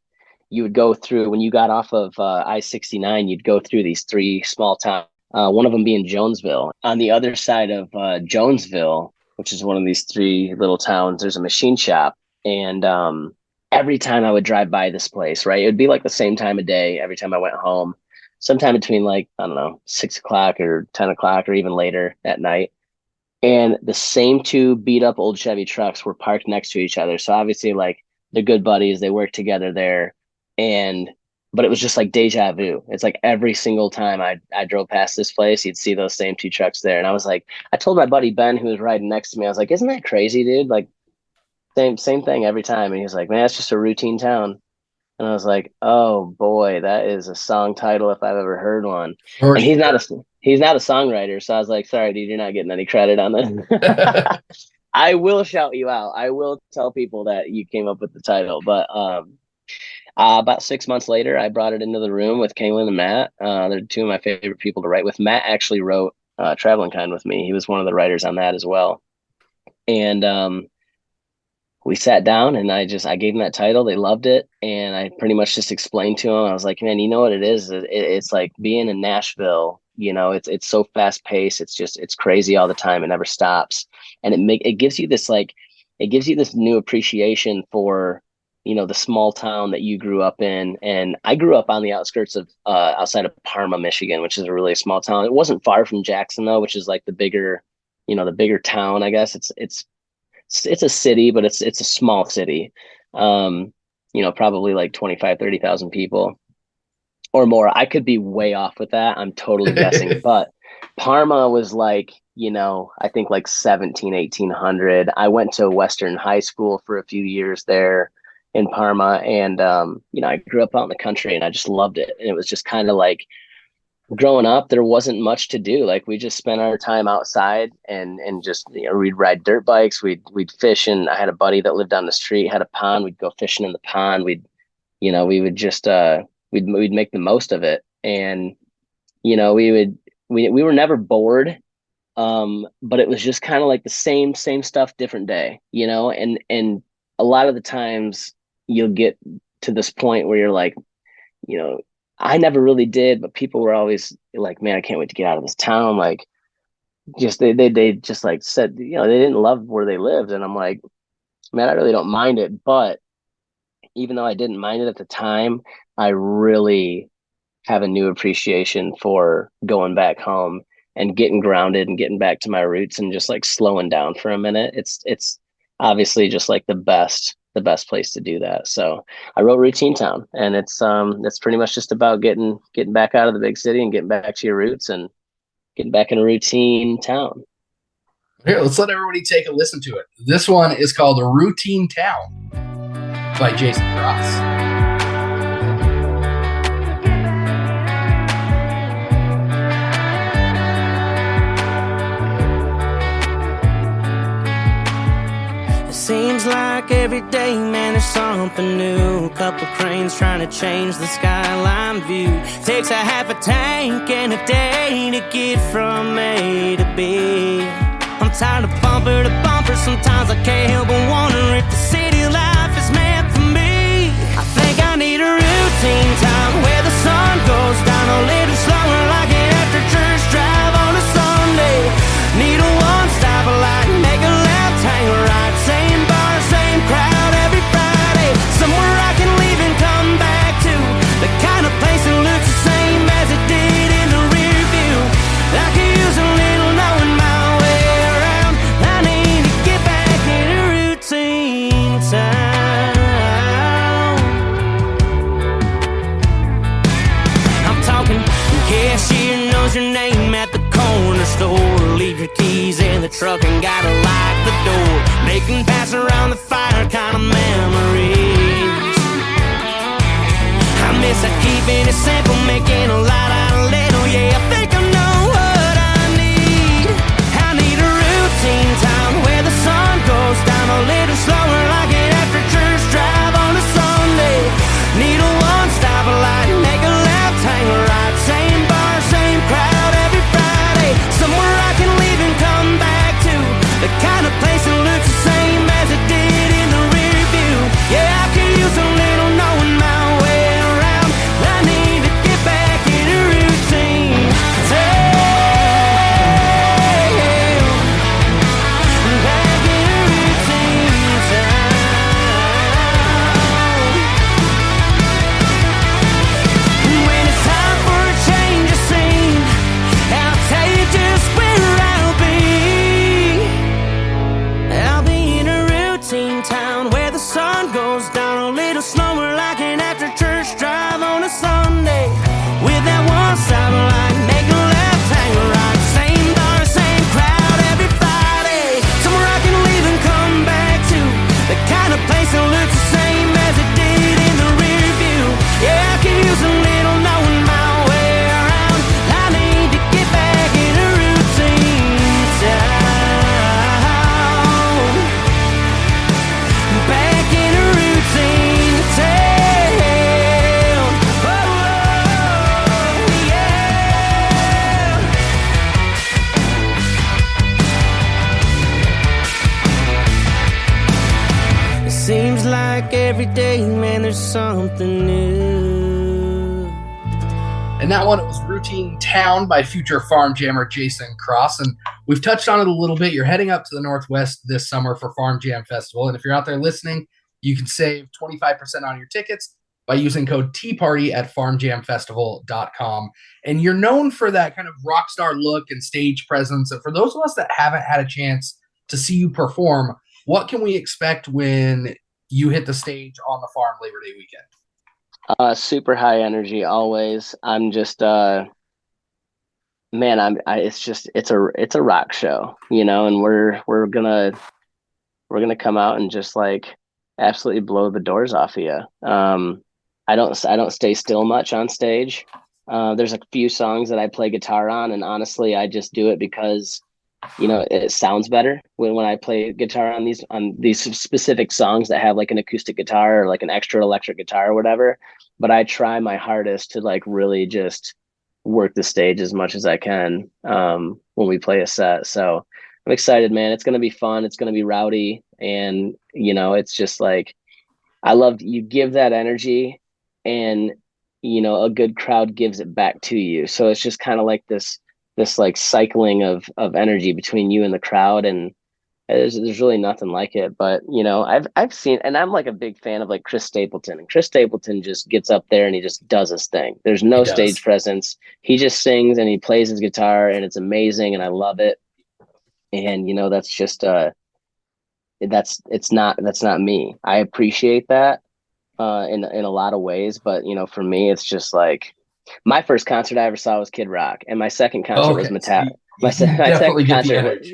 you would go through, when you got off of I-69, you'd go through these three small towns, one of them being Jonesville. On the other side of Jonesville, which is one of these three little towns, there's a machine shop. And every time I would drive by this place, right, it would be like the same time of day every time I went home, sometime between like, I don't know, 6 o'clock or 10 o'clock or even later at night. And the same two beat up old Chevy trucks were parked next to each other. So obviously, like, they're good buddies. They work together there. But it was just like deja vu. It's like every single time I drove past this place, you'd see those same two trucks there. And I was like, I told my buddy Ben, who was riding next to me, I was like, isn't that crazy, dude? Like, same thing every time. And he was like, man, it's just a routine town. And I was like, oh boy, that is a song title if I've ever heard one. And he's not a songwriter, so I was like, sorry, dude, you're not getting any credit on this. I will shout you out. I will tell people that you came up with the title. But about 6 months later, I brought it into the room with Kaylin and Matt. They're two of my favorite people to write with. Matt actually wrote Traveling Kind with me. He was one of the writers on that as well. And we sat down and I gave them that title. They loved it. And I pretty much just explained to them. I was like, man, you know what it is? It's like being in Nashville, it's so fast paced. It's crazy all the time. It never stops. And it gives you this new appreciation for, the small town that you grew up in. And I grew up on the outskirts of outside of Parma, Michigan, which is a really small town. It wasn't far from Jackson though, which is like the bigger town, I guess. It's a city, but it's a small city. Probably like 25, 30,000 people or more. I could be way off with that. I'm totally guessing, but Parma was like, I think like 1800. I went to Western high school for a few years there in Parma. And, I grew up out in the country and I just loved it. And it was just kind of like, growing up, there wasn't much to do. Like we just spent our time outside and just, we'd ride dirt bikes, we'd fish. And I had a buddy that lived down the street, had a pond. We'd go fishing in the pond. We would just, we'd make the most of it. And, we were never bored. But it was just kind of like the same stuff, different day, and a lot of the times you'll get to this point where you're like, I never really did, but people were always like, man, I can't wait to get out of this town. Like they just like said, they didn't love where they lived. And I'm like, man, I really don't mind it. But even though I didn't mind it at the time, I really have a new appreciation for going back home and getting grounded and getting back to my roots and just like slowing down for a minute. It's obviously just like the best place to do that. So I wrote Routine Town, and it's pretty much just about getting back out of the big city and getting back to your roots and getting back in a routine town. Here, let's let everybody take a listen to it. This one is called Routine Town by Jason Cross. Seems like every day, man, there's something new. A couple cranes trying to change the skyline view. Takes a half a tank and a day to get from A to B. I'm tired of bumper to bumper. Sometimes I can't help but wonder if the city life is meant for me. I think I need a routine town where the sun goes down a little slower, like an after church drive on a Sunday. Need a one-stop light, make a left, hang a right. Same bar, same crowd every Friday. Somewhere I can leave and come back to. The kind of place that looks the same as it did in the rear view. I could use a little knowing my way around. I need to get back in a routine town. I'm talking cashier knows your name at the corner store. Leave your keys in the truck and gotta lock the door. Making pass around the fire kind of memories. I miss keeping it simple, making a lot out of little. Yeah, I think I know what I need. I need a routine town where the sun goes down a little slower, like an after church drive on a Sunday. Need a one-stop light, make a left, hang a right. Same bar, same crowd every Friday. Somewhere I can leave and come back to. The kind of place that looks the same as it did in the rear view. Yeah, I could use a little knowing my way around. I need to get back in a routine. Back in a routine town. When it's time for a change of scene, I'll tell you just where I'll be. I'll be in a routine town where the sun goes down a little slower, like an after church drive on a Sunday. With that one stop light, make a left, hang a right. Same bar, same crowd every Friday. Somewhere I can leave and come back to. The kind of place that looks the same as it did in the rear view. Yeah, I can use a little knowing my way around. I need to get back in a routine town. like every day, man, there's something new. And that one, it was Routine Town by future farm jammer Jason Cross. And we've touched on it a little bit. You're heading up to the Northwest this summer for Farmjam Festival. And if you're out there listening, you can save 25% on your tickets by using code TEAPARTY at farmjamfestival.com. And you're known for that kind of rock star look and stage presence. And for those of us that haven't had a chance to see you perform, what can we expect when you hit the stage on the farm Labor Day weekend? Super high energy always. I'm just it's a rock show, you know, and we're gonna come out and just like absolutely blow the doors off of you. I don't stay still much on stage. There's a few songs that I play guitar on, and honestly I just do it because, you know, it sounds better when I play guitar on these specific songs that have like an acoustic guitar or like an extra electric guitar or whatever. But I try my hardest to like really just work the stage as much as I can when we play a set. So I'm excited, man. It's going to be fun. It's going to be rowdy. And, you know, it's just like, you give that energy and, you know, a good crowd gives it back to you. So it's just kind of like this like cycling of energy between you and the crowd. And there's really nothing like it. But, you know, I've seen, and I'm like a big fan of like Chris Stapleton, and Chris Stapleton just gets up there and he just does his thing. There's no stage presence. He just sings and he plays his guitar, and it's amazing. And I love it. And, you know, that's just, that's not me. I appreciate that in a lot of ways. But, you know, for me, it's just like, my first concert I ever saw was Kid Rock, and my second concert was Metallica. My second concert,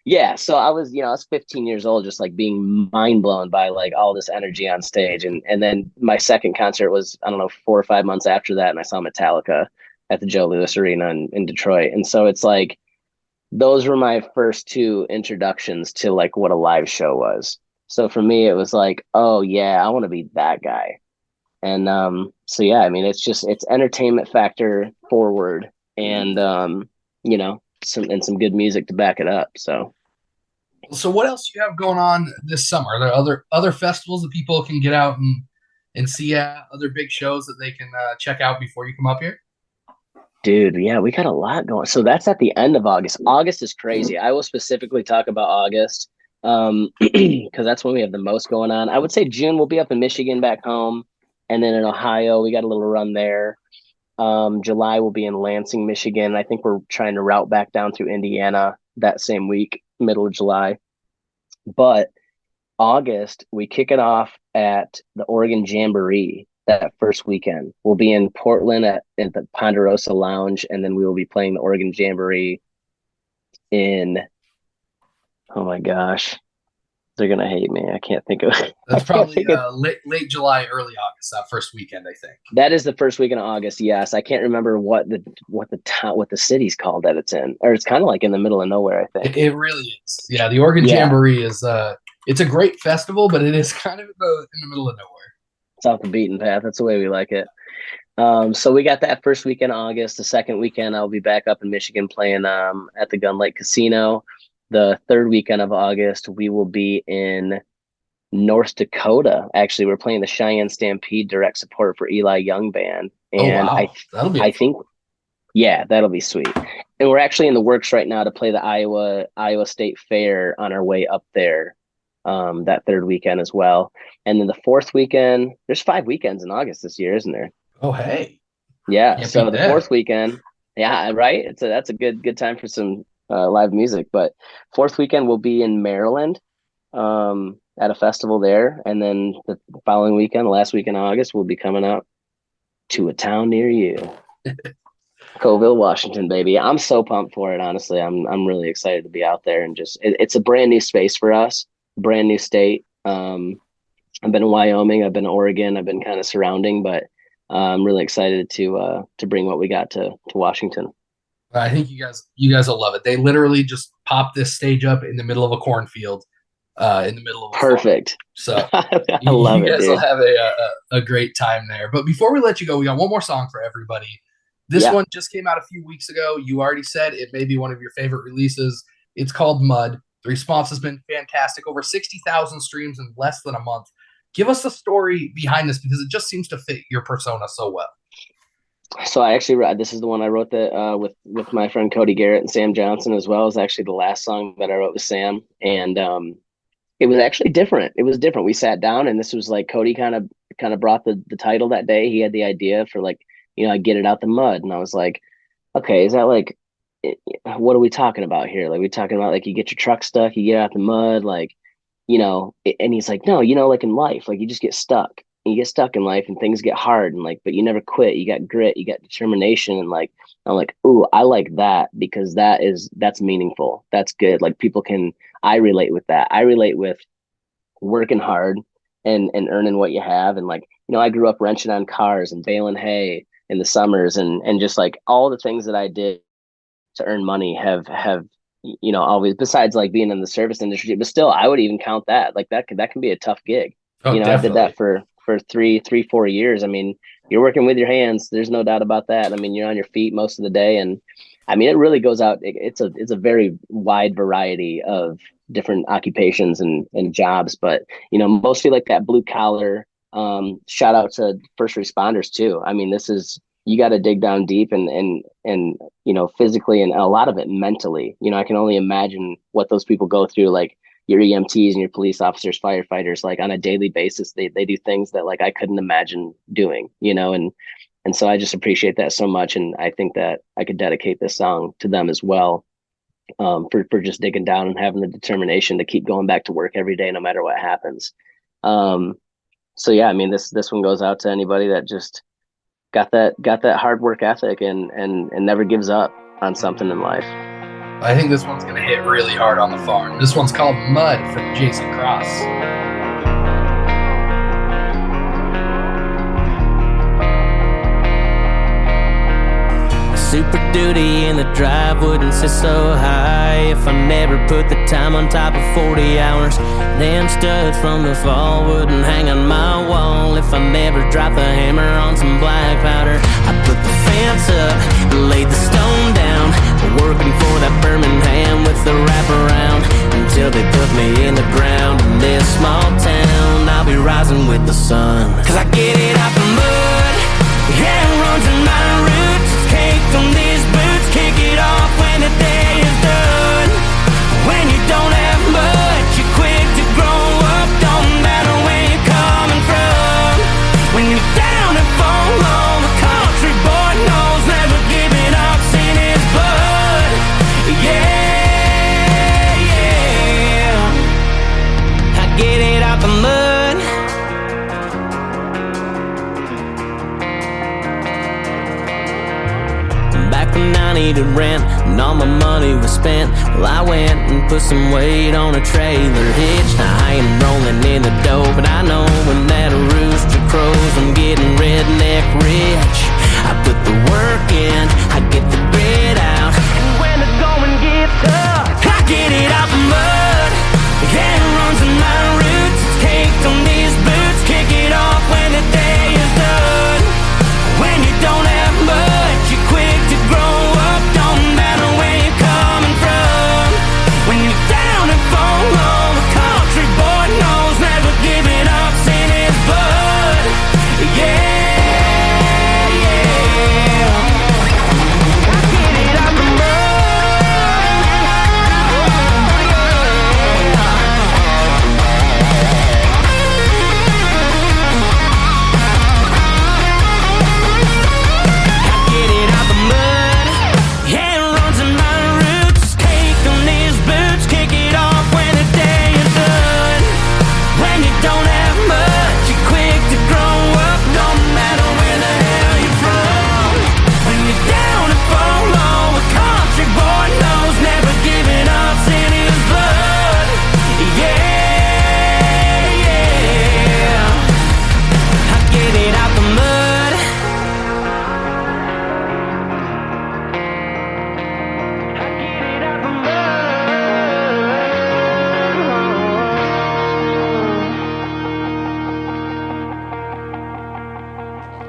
yeah. So I was 15 years old, just like being mind blown by like all this energy on stage. And then my second concert was, I don't know, 4 or 5 months after that. And I saw Metallica at the Joe Louis Arena in Detroit. And so it's like, those were my first two introductions to like what a live show was. So for me, it was like, oh yeah, I want to be that guy. And so yeah, I mean, it's entertainment factor forward, and you know, some good music to back it up. So what else do you have going on this summer? Are there other festivals that people can get out and see other big shows that they can check out before you come up here? Dude, yeah, we got a lot going. So that's at the end of August. August is crazy. I will specifically talk about August because that's when we have the most going on. I would say June we'll be up in Michigan back home. And then in Ohio, we got a little run there. July will be in Lansing, Michigan. I think we're trying to route back down through Indiana that same week, middle of July. But August, we kick it off at the Oregon Jamboree that first weekend. We'll be in Portland at the Ponderosa Lounge, and then we will be playing the Oregon Jamboree in, oh my gosh, they're gonna hate me. I can't think of it. That's probably late July, early August. That first weekend, I think. That is the first weekend of August. Yes, I can't remember what the city's called that it's in, or it's kind of like in the middle of nowhere. I think it really is. Yeah, the Oregon Jamboree is it's a great festival, but it is kind of in the middle of nowhere. It's off the beaten path. That's the way we like it. So we got that first weekend of August. The second weekend, I'll be back up in Michigan playing at the Gun Lake Casino. The third weekend of August, we will be in North Dakota. Actually, we're playing the Cheyenne Stampede direct support for Eli Young Band. And I think, yeah, that'll be sweet. And we're actually in the works right now to play the Iowa State Fair on our way up there that third weekend as well. And then the fourth weekend, there's 5 weekends in August this year, isn't there? Oh, hey. Yeah. So the fourth weekend, yeah, right. That's a good time for some live music. But fourth weekend we'll be in Maryland at a festival there, and then the following weekend, the last weekend of August, we'll be coming out to a town near you. Coville, Washington, baby. I'm so pumped for it. Honestly, I'm really excited to be out there, and just it's a brand new space for us, brand new state. I've been in Wyoming, I've been in Oregon, I've been kind of surrounding, but I'm really excited to bring what we got to Washington. I think you guys will love it. They literally just pop this stage up in the middle of a cornfield, in the middle of a perfect. Farm. So I love you it. guys will have a great time there. But before we let you go, we got one more song for everybody. This one just came out a few weeks ago. You already said it may be one of your favorite releases. It's called Mud. The response has been fantastic. Over 60,000 streams in less than a month. Give us the story behind this, because it just seems to fit your persona so well. So I actually this is the one I wrote that with my friend Cody Garrett and Sam Johnson, as well as actually the last song that I wrote with Sam. And it was actually different. It was different. We sat down, and this was like Cody kind of brought the title that day. He had the idea for, like, Get It Out the Mud. And I was like, okay, is that like, what are we talking about here? Like, we talking about like you get your truck stuck, you get out the mud, like, and he's like, no, like in life, like you just get stuck. You get stuck in life and things get hard, and like, but you never quit. You got grit, you got determination. And like, I'm like, ooh, I like that, because that's meaningful. That's good. Like, I relate with that. I relate with working hard and earning what you have. And like, I grew up wrenching on cars and baling hay in the summers, and just like all the things that I did to earn money have always, besides like being in the service industry, but still I would even count that. Like that can be a tough gig. Oh, I did that for 4 years. I mean, you're working with your hands. There's no doubt about that. I mean, you're on your feet most of the day. And I mean, it really goes out. It's a very wide variety of different occupations and jobs, but, mostly like that blue collar, shout out to first responders too. I mean, you got to dig down deep and physically, and a lot of it mentally. I can only imagine what those people go through, like your EMTs and your police officers, firefighters, like on a daily basis. They do things that like I couldn't imagine doing, and so I just appreciate that so much. And I think that I could dedicate this song to them as well, for just digging down and having the determination to keep going back to work every day, no matter what happens. So yeah, I mean, this one goes out to anybody that just got that hard work ethic and never gives up on something in life. I think this one's going to hit really hard on the farm. This one's called Mud from Jason Cross. Super Duty in the drive wouldn't sit so high if I never put the time on top of 40 hours. Them studs from the fall wouldn't hang on my wall if I never dropped the hammer on some black powder. I put the fence up, laid the stone down, working for that Birmingham with the wraparound, until they put me in the ground in this small town. I'll be rising with the sun, 'cause I get it out the mud, yeah, it runs in my roots. Cake on these boots, kick it off when the day is done. When you don't have much, you're quick to grow up. Don't matter where you're coming from. When you're down and fall low, a country boy knows never giving up's in his blood. Yeah, yeah, I get it out the mud. When I needed rent and all my money was spent, well, I went and put some weight on a trailer hitch. Now I ain't rolling in the dough, but I know when that rooster crows, I'm getting redneck rich. I put the work in, I get the grit out, and when the going gets tough, I get it out the mud. Yeah, it runs in my roots, it's caked on these boots. Kick it off when the day is done. When you don't have much, you're quick to grow up. Don't matter where you're coming from. When you're down and fall low, a country boy knows never giving up's in his blood. Yeah, yeah, I get it out the mud.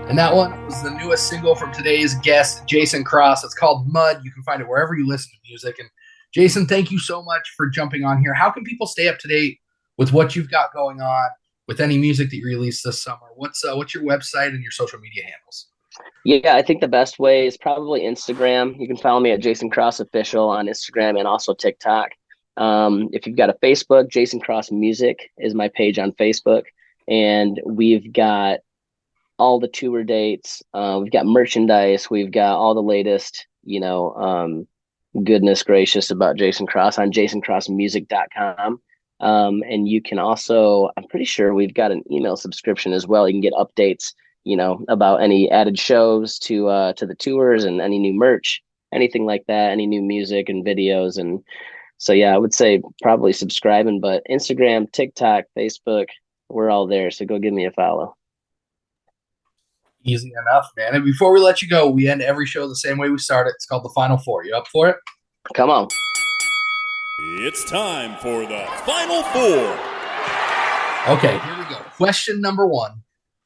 And that one was the newest single from today's guest, Jason Cross. It's called Mud. You can find it wherever you listen to music. And Jason, thank you so much for jumping on here. How can people stay up to date with what you've got going on? with any music that you released this summer. What's your website and your social media handles? Yeah, I think the best way is probably Instagram. You can follow me at Jason Cross Official on Instagram and also TikTok. If you've got a Facebook, Jason Cross Music is my page on Facebook. And we've got all the tour dates. We've got merchandise. We've got all the latest, goodness gracious about Jason Cross on jasoncrossmusic.com. And you can also, I'm pretty sure we've got an email subscription as well. You can get updates, about any added shows to the tours and any new merch, anything like that, any new music and videos. And so, yeah, I would say probably subscribing, but Instagram, TikTok, Facebook, we're all there. So go give me a follow. Easy enough, man. And before we let you go, we end every show the same way we started. It's called the Final Four. You up for it? Come on. It's time for the Final Four. Okay, here we go. Question number 1.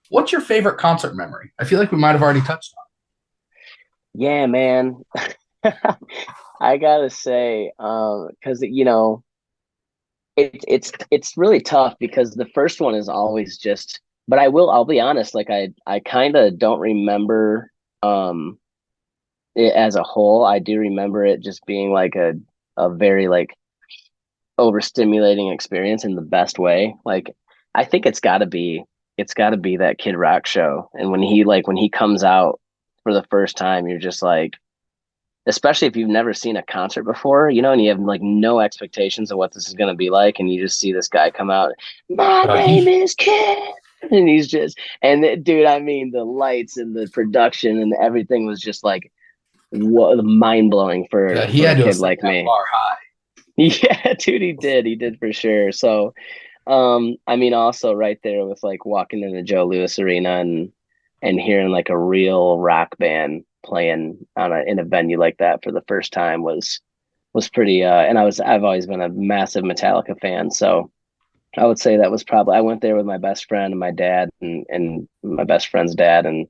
What's your favorite concert memory? I feel like we might have already touched on it. Yeah, man. I gotta say, because it's really tough because the first one is always just. But I'll be honest. Like I kind of don't remember it as a whole. I do remember it just being like a very like overstimulating experience in the best way. Like I think it's got to be that Kid Rock show. And when he comes out for the first time, you're just like, especially if you've never seen a concert before, and you have like no expectations of what this is going to be like. And you just see this guy come out, my name is Kid. And he's just, dude, I mean, the lights and the production and everything was just like, what, mind blowing for a kid like me. Bar high. Yeah, dude, he did for sure. So, I mean, also right there with like walking into Joe Louis Arena and hearing like a real rock band playing in a venue like that for the first time was pretty. And I've always been a massive Metallica fan, so I would say that was probably, I went there with my best friend and my dad and my best friend's dad, and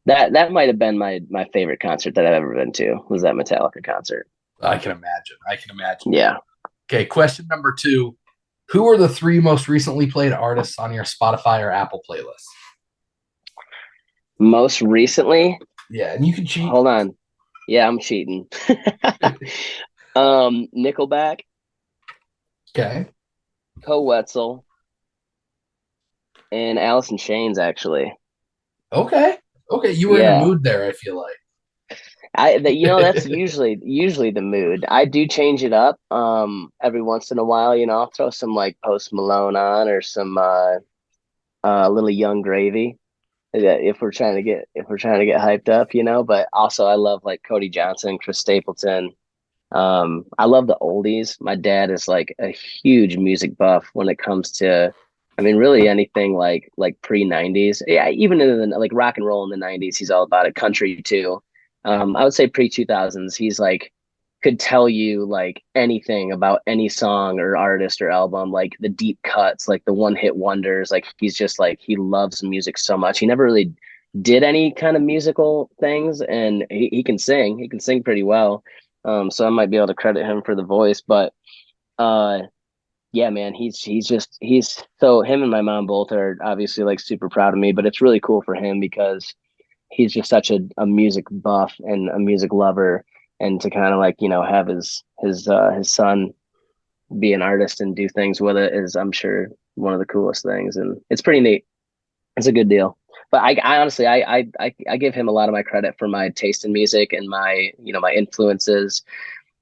that might have been my favorite concert that I've ever been to, was that Metallica concert. I can imagine. Yeah. Okay, question number 2. Who are the 3 most recently played artists on your Spotify or Apple playlist? Most recently? Yeah, and you can cheat. Hold on. Yeah, I'm cheating. Nickelback. Okay. Co Wetzel. And Alice in Chains, actually. Okay. You were in a mood there, I feel like. That's usually the mood. I do change it up every once in a while. I'll throw some like Post Malone on or some little Young Gravy if we're trying to get hyped up, But also I love like Cody Johnson, Chris Stapleton. I love the oldies. My dad is like a huge music buff when it comes to, I mean, really anything like pre-90s. Yeah, even in the, like rock and roll in the 90s, he's all about it. Country too. I would say pre-2000s, he's like, could tell you like anything about any song or artist or album, like the deep cuts, like the one-hit wonders. Like he's just like, he loves music so much. He never really did any kind of musical things, and he can sing. He can sing pretty well. So I might be able to credit him for the voice, but yeah, man, he's so him and my mom both are obviously like super proud of me, but it's really cool for him because he's just such a music buff and a music lover, and to kind of like, have his son be an artist and do things with it is, I'm sure, one of the coolest things. And it's pretty neat. It's a good deal. But I honestly, I give him a lot of my credit for my taste in music and my, my influences.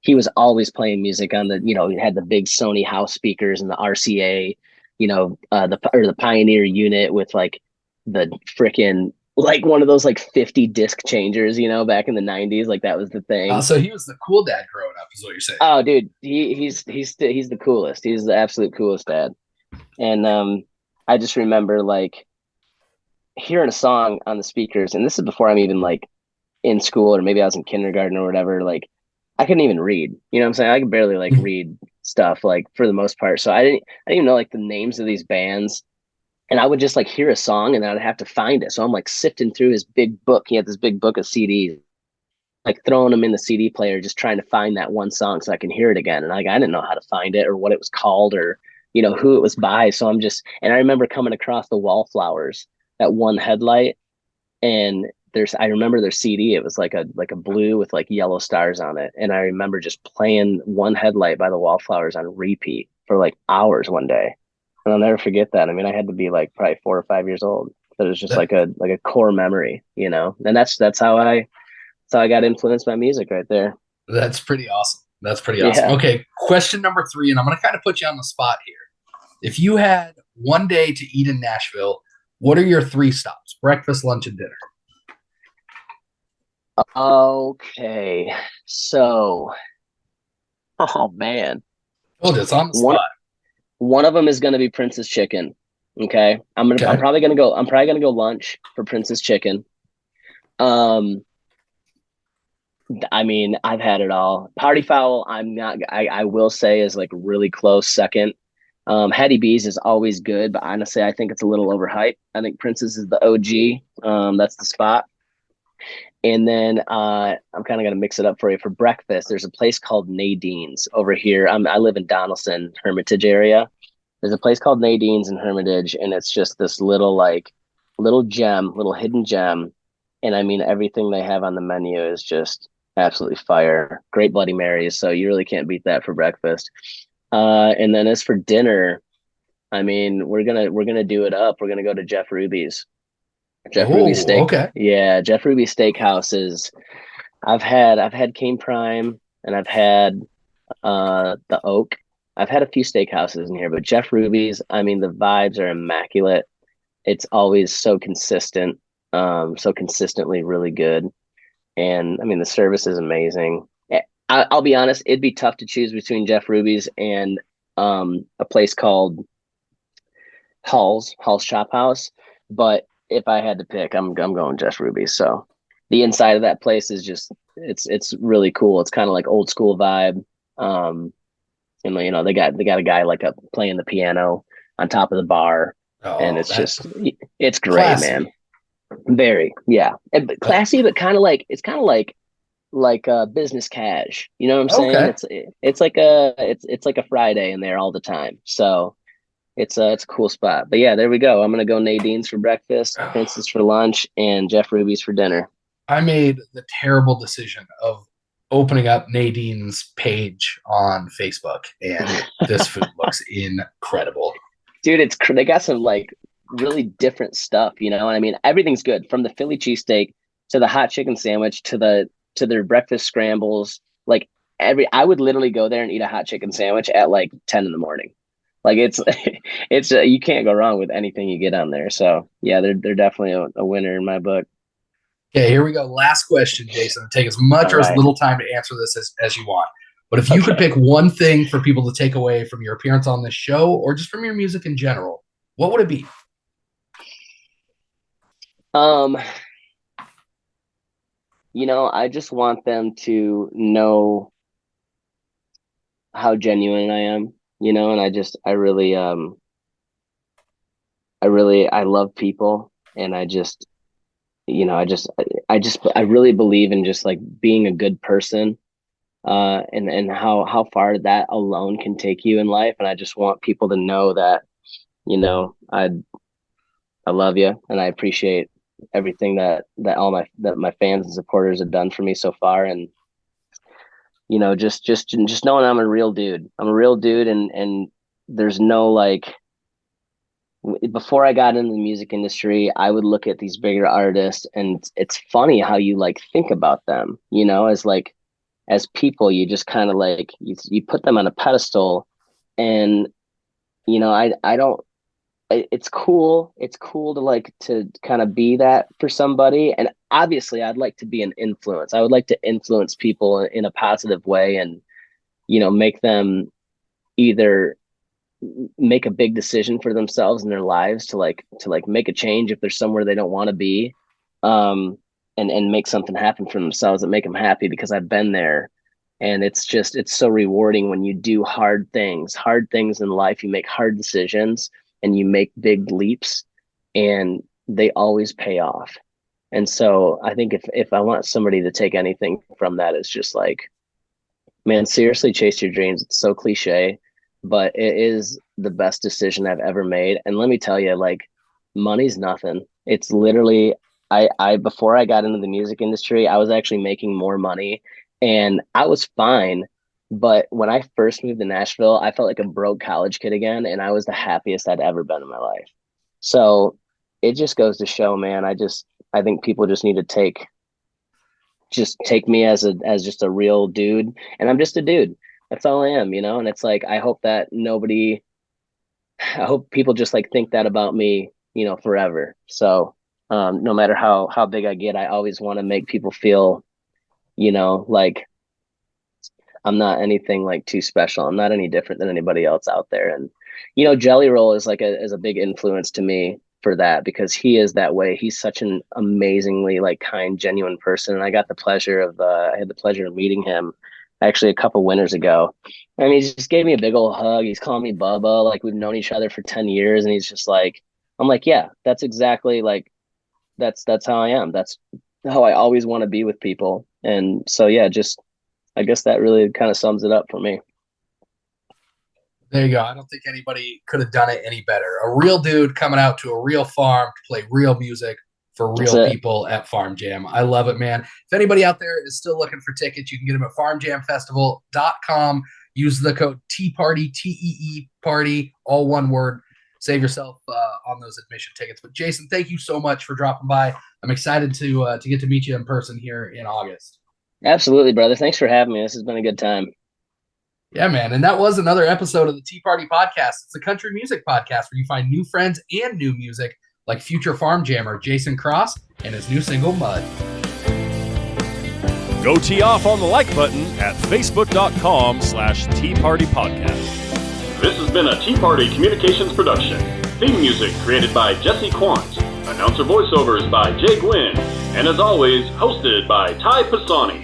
He was always playing music on the, he had the big Sony house speakers and the RCA, the Pioneer unit with like the freaking, like one of those like 50 disc changers, back in the 90s. Like that was the thing. So he was the cool dad growing up, is what you're saying. Oh, dude, he's the coolest. He's the absolute coolest dad. And I just remember like hearing a song on the speakers, and this is before I'm even like in school, or maybe I was in kindergarten or whatever. Like I couldn't even read, you know what I'm saying? I could barely like read stuff, like for the most part. So I didn't even know like the names of these bands. And I would just like hear a song and I'd have to find it. So I'm like sifting through his big book. He had this big book of CDs, like throwing them in the CD player, just trying to find that one song so I can hear it again. And like, I didn't know how to find it or what it was called or who it was by. So and I remember coming across the Wallflowers, that one headlight, and I remember their CD. It was like a blue with like yellow stars on it. And I remember just playing One Headlight by the Wallflowers on repeat for like hours one day. And I'll never forget that. I mean, I had to be like probably 4 or 5 years old. But it was just like a core memory, And that's how I got influenced by music right there. That's pretty awesome. That's pretty awesome. Yeah. Okay, question number 3, and I'm going to kind of put you on the spot here. If you had one day to eat in Nashville, what are your 3 stops? Breakfast, lunch, and dinner. Okay. So, oh man. Oh, it's on the spot. One of them is going to be Prince's Chicken. Okay. I'm probably going to go lunch for Prince's Chicken. I mean, I've had it all. Party Foul, I will say, is like really close second. Hattie B's is always good, but honestly, I think it's a little overhyped. I think Prince's is the OG. That's the spot. And then I'm kind of going to mix it up for you. For breakfast, there's a place called Nadine's over here. I live in Donaldson, Hermitage area. There's a place called Nadine's in Hermitage, and it's just this little hidden gem. And I mean, everything they have on the menu is just absolutely fire. Great Bloody Marys, so you really can't beat that for breakfast. And then as for dinner, I mean, we're gonna do it up. We're gonna go to Jeff Ruby's. Ruby's Steak. Okay. Yeah, Jeff Ruby's Steakhouse is. I've had King Prime, and I've had the Oak. I've had a few steakhouses in here, but Jeff Ruby's, I mean, the vibes are immaculate. It's always so consistent, so consistently really good. And I mean, the service is amazing. I'll be honest, it'd be tough to choose between Jeff Ruby's and a place called Hall's Chop House. But if I had to pick, I'm going Jeff Ruby's. So the inside of that place is just it's really cool. It's kind of like old school vibe. And they got a guy playing the piano on top of the bar, and it's great, classy. Man. Very, yeah, classy, but kind of like business cash. You know what I'm saying? Okay. It's like a Friday in there all the time. So it's a cool spot. But yeah, there we go. I'm gonna go Nadine's for breakfast, Prince's for lunch, and Jeff Ruby's for dinner. I made the terrible decision of opening up Nadine's page on Facebook, and this food looks incredible. Dude, they got some like really different stuff, and I mean, everything's good, from the Philly cheesesteak to the hot chicken sandwich to their breakfast scrambles. Like I would literally go there and eat a hot chicken sandwich at like 10 in the morning. Like it's you can't go wrong with anything you get on there. So yeah, they're definitely a winner in my book. Okay, here we go. Last question, Jason. Take as much or as little time to answer this as you want. But if you could pick one thing for people to take away from your appearance on this show, or just from your music in general, what would it be? I just want them to know how genuine I am, and I love people, and I really believe in just like being a good person, and how far that alone can take you in life. And I just want people to know that, I love you, and I appreciate everything that my fans and supporters have done for me so far. And, just knowing I'm a real dude. I'm a real dude, and there's no like, before I got into the music industry, I would look at these bigger artists, and it's funny how you like think about them, as people. You just kind of like you put them on a pedestal, and I don't. It's cool. It's cool to kind of be that for somebody, and obviously, I'd like to be an influence. I would like to influence people in a positive way, and make them either make a big decision for themselves in their lives to make a change if there's somewhere they don't want to be, and make something happen for themselves that make them happy, because I've been there. And it's so rewarding when you do hard things in life. You make hard decisions and you make big leaps, and they always pay off. And so I think if I want somebody to take anything from that, it's just like, man, seriously, chase your dreams. It's so cliche, but it is the best decision I've ever made. And let me tell you, like, money's nothing. It's literally, I before I got into the music industry, I was actually making more money and I was fine. But when I first moved to Nashville, I felt like a broke college kid again, and I was the happiest I'd ever been in my life. So it just goes to show, man, I think people just need to take me as just a real dude, and I'm just a dude. That's all I am, and it's like, I hope people just like think that about me, forever. So no matter how big I get, I always want to make people feel, like I'm not anything like too special. I'm not any different than anybody else out there. And, Jelly Roll is is a big influence to me for that, because he is that way. He's such an amazingly like kind, genuine person. And I had the pleasure of meeting him actually a couple winters ago. I mean, he just gave me a big old hug. He's calling me Bubba. Like, we've known each other for 10 years. And he's just like, I'm like, yeah, that's exactly like, that's how I am. That's how I always want to be with people. And so, yeah, I guess that really kind of sums it up for me. There you go. I don't think anybody could have done it any better. A real dude coming out to a real farm to play real music for real people at Farmjam. I love it, man. If anybody out there is still looking for tickets, you can get them at farmjamfestival.com. Use the code TEEPARTY, TEE party, all one word. Save yourself on those admission tickets. But Jason, thank you so much for dropping by. I'm excited to get to meet you in person here in August. Absolutely, brother. Thanks for having me. This has been a good time. Yeah, man. And that was another episode of the Tea Party Podcast. It's a country music podcast where you find new friends and new music, like future farm jammer Jason Cross and his new single, Mud. Go tee off on the like button at facebook.com/Tea Party Podcast. This has been a Tea Party Communications production. Theme music created by Jesse Quandt. Announcer voiceovers by Jay Gwinn. And as always, hosted by Ty Pisani.